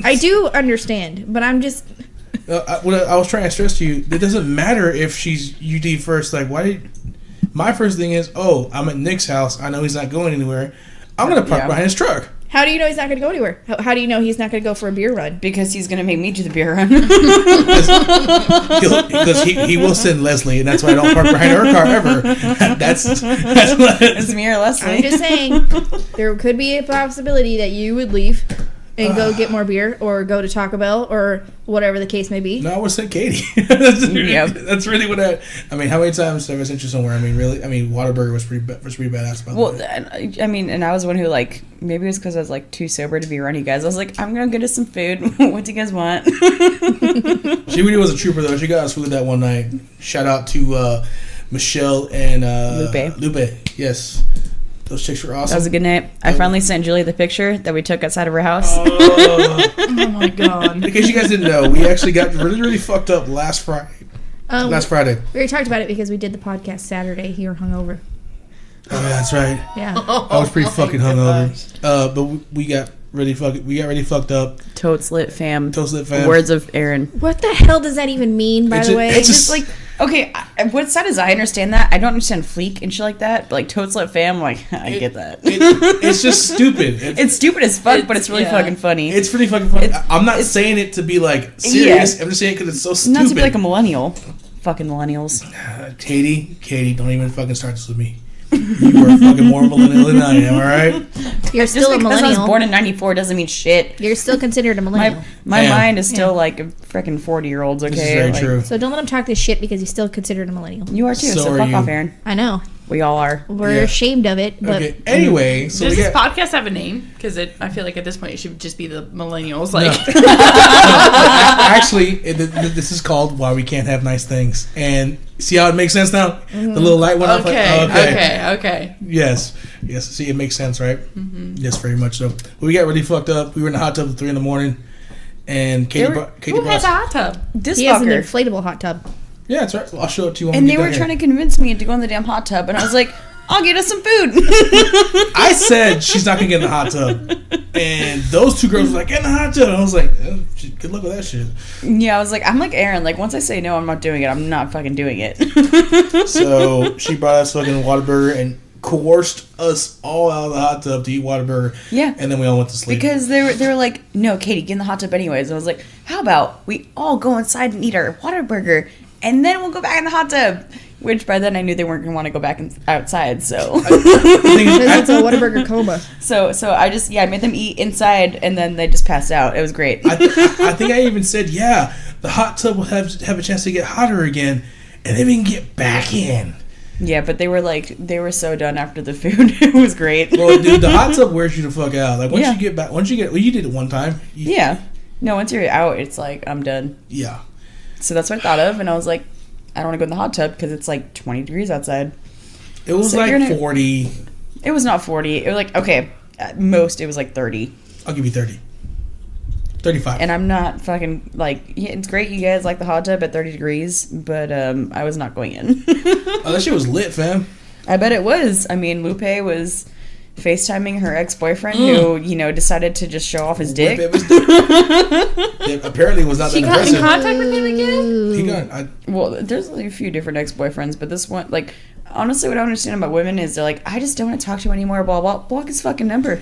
I do understand, but I'm just... What I was trying to stress to you, it doesn't matter if you leave first. Like, my first thing is, I'm at Nick's house. I know he's not going anywhere. I'm going to park behind his truck. How do you know he's not going to go anywhere? How do you know he's not going to go for a beer run? Because he's going to make me do the beer run. Because he will send Leslie, and that's why I don't park behind her car ever. That's It's me or Leslie. I'm just saying, there could be a possibility that you would leave and go get more beer or go to Taco Bell or whatever the case may be. No, I would say Katie. That's really what I mean, how many times have I sent you somewhere? I mean, really? I mean, Whataburger was pretty badass. By the way. I mean, and I was one who, like, maybe it was because I was, like, too sober to be around you guys. I was like, I'm going to get us some food. What do you guys want? She really was a trooper, though. She got us food that one night. Shout out to Michelle and Lupe. Yes. Those chicks were awesome. That was a good night. I finally sent Julie the picture that we took outside of her house. Oh my god. In case you guys didn't know, we actually got really, really fucked up last Friday. Last Friday. We already talked about it because we did the podcast Saturday. You were hungover. Oh, yeah, that's right. Yeah. I was pretty fucking hungover. But we got really fucked up. Totes lit fam. Totes lit fam. Words of Aaron. What the hell does that even mean, by the way? It's just like, okay, what's sad is I understand that. I don't understand fleek and shit like that. But like Totes lit fam, like, I get that. It's just stupid. It's stupid as fuck, but it's really fucking funny. It's pretty fucking funny. I'm not saying it to be like serious. I'm just saying it because it's so stupid. Not to be like a millennial. Fucking millennials. Katie, don't even fucking start this with me. You are fucking more millennial than I am, alright? You're still a millennial. Just because I was born in 94 doesn't mean shit. You're still considered a millennial. My mind is still like a freaking 40-year-old's, okay? This is very true. So don't let him talk this shit because he's still considered a millennial. You are too, so fuck off, Aaron. I know. We all are. We're ashamed of it, but... Okay, anyway, so does this podcast have a name? Because I feel like at this point it should just be the millennials. Like, no. Actually, this is called Why We Can't Have Nice Things. And see how it makes sense now? The little light went off. Okay. Yes. See, it makes sense, right? Mm-hmm. Yes, very much so. But we got really fucked up. We were in the hot tub at 3 a.m. And Katie who has a hot tub? This he has an inflatable hot tub. Yeah, that's right. I'll show it to you. And they were trying to convince me to go in the damn hot tub, and I was like, I'll get us some food. I said she's not gonna get in the hot tub, and those two girls were like, get in the hot tub. And I was like, good luck with that shit. Yeah, I'm like Aaron. Like, once I say no, I'm not doing it. I'm not fucking doing it. So she brought us fucking Whataburger and coerced us all out of the hot tub to eat Whataburger. Yeah, and then we all went to sleep because they were like, no, Katie, get in the hot tub anyways. And I was like, how about we all go inside and eat our Whataburger, and then we'll go back in the hot tub. Which by then I knew they weren't going to want to go back outside, so. Because it's a Whataburger coma. So I made them eat inside, and then they just passed out. It was great. I think I even said, the hot tub will have a chance to get hotter again, and then we can get back in. Yeah, but they were so done after the food. It was great. Well, dude, the hot tub wears you the fuck out. Like, once you did it one time. No, once you're out, it's like, I'm done. Yeah. So that's what I thought of, and I was like, I don't want to go in the hot tub because it's like 20 degrees outside. It was 40. It was not 40. It was like, okay, at most it was like 30. I'll give you 30. 35. And I'm not fucking, like, yeah, it's great you guys like the hot tub at 30 degrees, but I was not going in. Oh, that shit was lit, fam. I bet it was. I mean, Lupe was FaceTiming her ex-boyfriend who, decided to just show off his dick. It apparently was not that impressive. She got in contact with him again? Well, there's like a few different ex-boyfriends, but this one, like, honestly, what I don't understand about women is they're like, I just don't want to talk to him anymore, blah, blah, block his fucking number.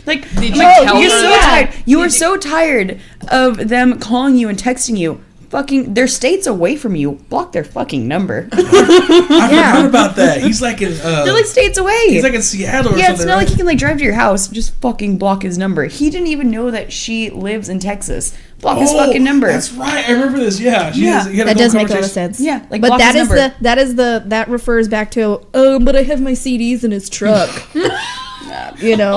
Like, did you tell you're her so that? tired. You are so tired of them calling you and texting you. fucking, they're states away from you. Block their fucking number. I forgot about that. He's like in They're like states away. he's like in Seattle or yeah, something. it's not right? like he can like drive to your house. Just fucking block his number. He didn't even know that she lives in Texas. Block his fucking number. That's right. I remember this. Yeah. She Yeah. has, he had a That whole does make a lot of conversation. sense. Yeah, like, but block that his is number. that refers back to but I have my CDs in his truck. You know,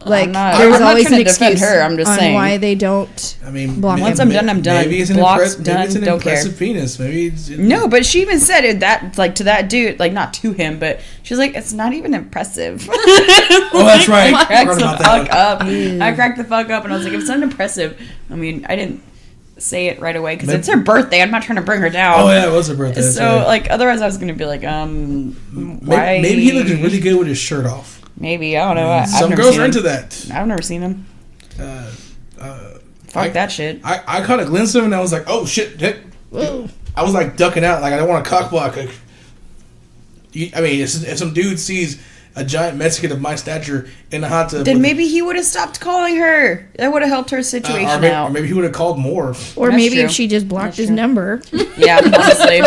like I'm not there's trying always to an defend excuse her, I'm just on saying. why they don't. I mean, Block. Once I'm done, I'm done. Maybe it's an, Blocks, maybe done, it's an don't care. impressive penis. Maybe it's No, but she even said it that like to that dude, like not to him, but she's like, it's not even impressive. Oh, that's right. I I cracked forgot the about fuck that. up. I cracked the fuck up, and I was like, if it's not impressive, I mean, I didn't say it right away because Maybe- it's her birthday. I'm not trying to bring her down. Oh yeah, it was her birthday. That's So right. like, otherwise I was gonna be like, why? Maybe he looks really good with his shirt off. Maybe I don't know. I've Some never girls seen are him. into that. I've never seen him. Fuck that shit. I caught a glimpse of him and I was like, oh shit. I was like ducking out, like I don't want to cock block. Like, I mean, if some dude sees a giant Mexican of my stature in the hot tub, Then with- maybe he would have stopped calling her. That would have helped her situation or out. maybe he would have called more. Or That's maybe true. if she just blocked That's his true. number. Yeah, honestly.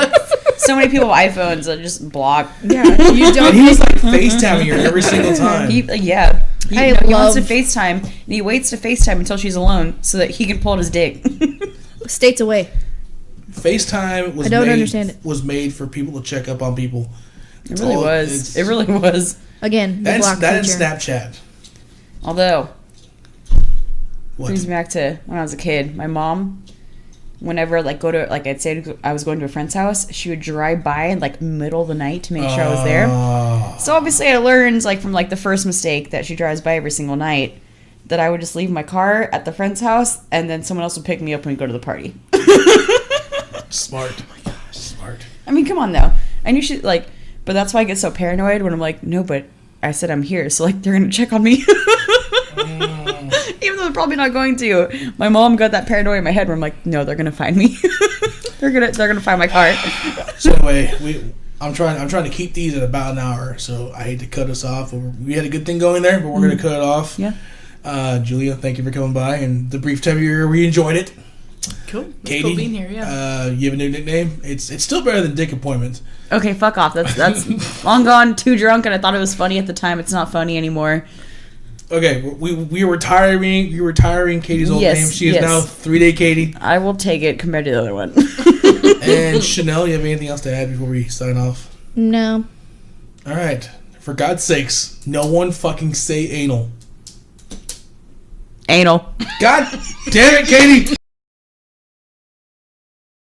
So many people with iPhones that just block. Yeah, you And don't. he was like FaceTiming her every single time. He wants to FaceTime, and he waits to FaceTime until she's alone so that he can pull out his dick. States away. FaceTime was I don't made, understand it. was made for people to check up on people. It really all- was. it's- It really was. Again, the That's block that and feature. Snapchat. Although, What? brings me back to when I was a kid. My mom, whenever like go to like I'd say I was going to a friend's house, she would drive by in like middle of the night to make sure I was there. So obviously I learned like from like the first mistake that she drives by every single night that I would just leave my car at the friend's house and then someone else would pick me up when we go to the party. Smart. Oh my gosh, smart. I mean, come on though. I knew she like, but that's why I get so paranoid when I'm like, no, but I said I'm here, so like they're gonna check on me. Even though they're probably not going to. My mom got that paranoia in my head where I'm like, no, they're gonna find me. they're gonna find my car. So anyway, I'm trying to keep these at about an hour. So I hate to cut us off. We had a good thing going there, but we're gonna cut it off. Yeah. Julia, thank you for coming by and the brief time we enjoyed it. Cool. It's Katie, cool being here, yeah. You have a new nickname. It's still better than Dick Appointment. Okay, fuck off. That's long gone, too drunk, and I thought it was funny at the time. It's not funny anymore. Okay, we were retiring Katie's old Yes, name. She is yes. now 3-Day Katie. I will take it compared to the other one. And Chanel, you have anything else to add before we sign off? No. All right. For God's sakes, no one fucking say anal. Anal. God damn it, Katie!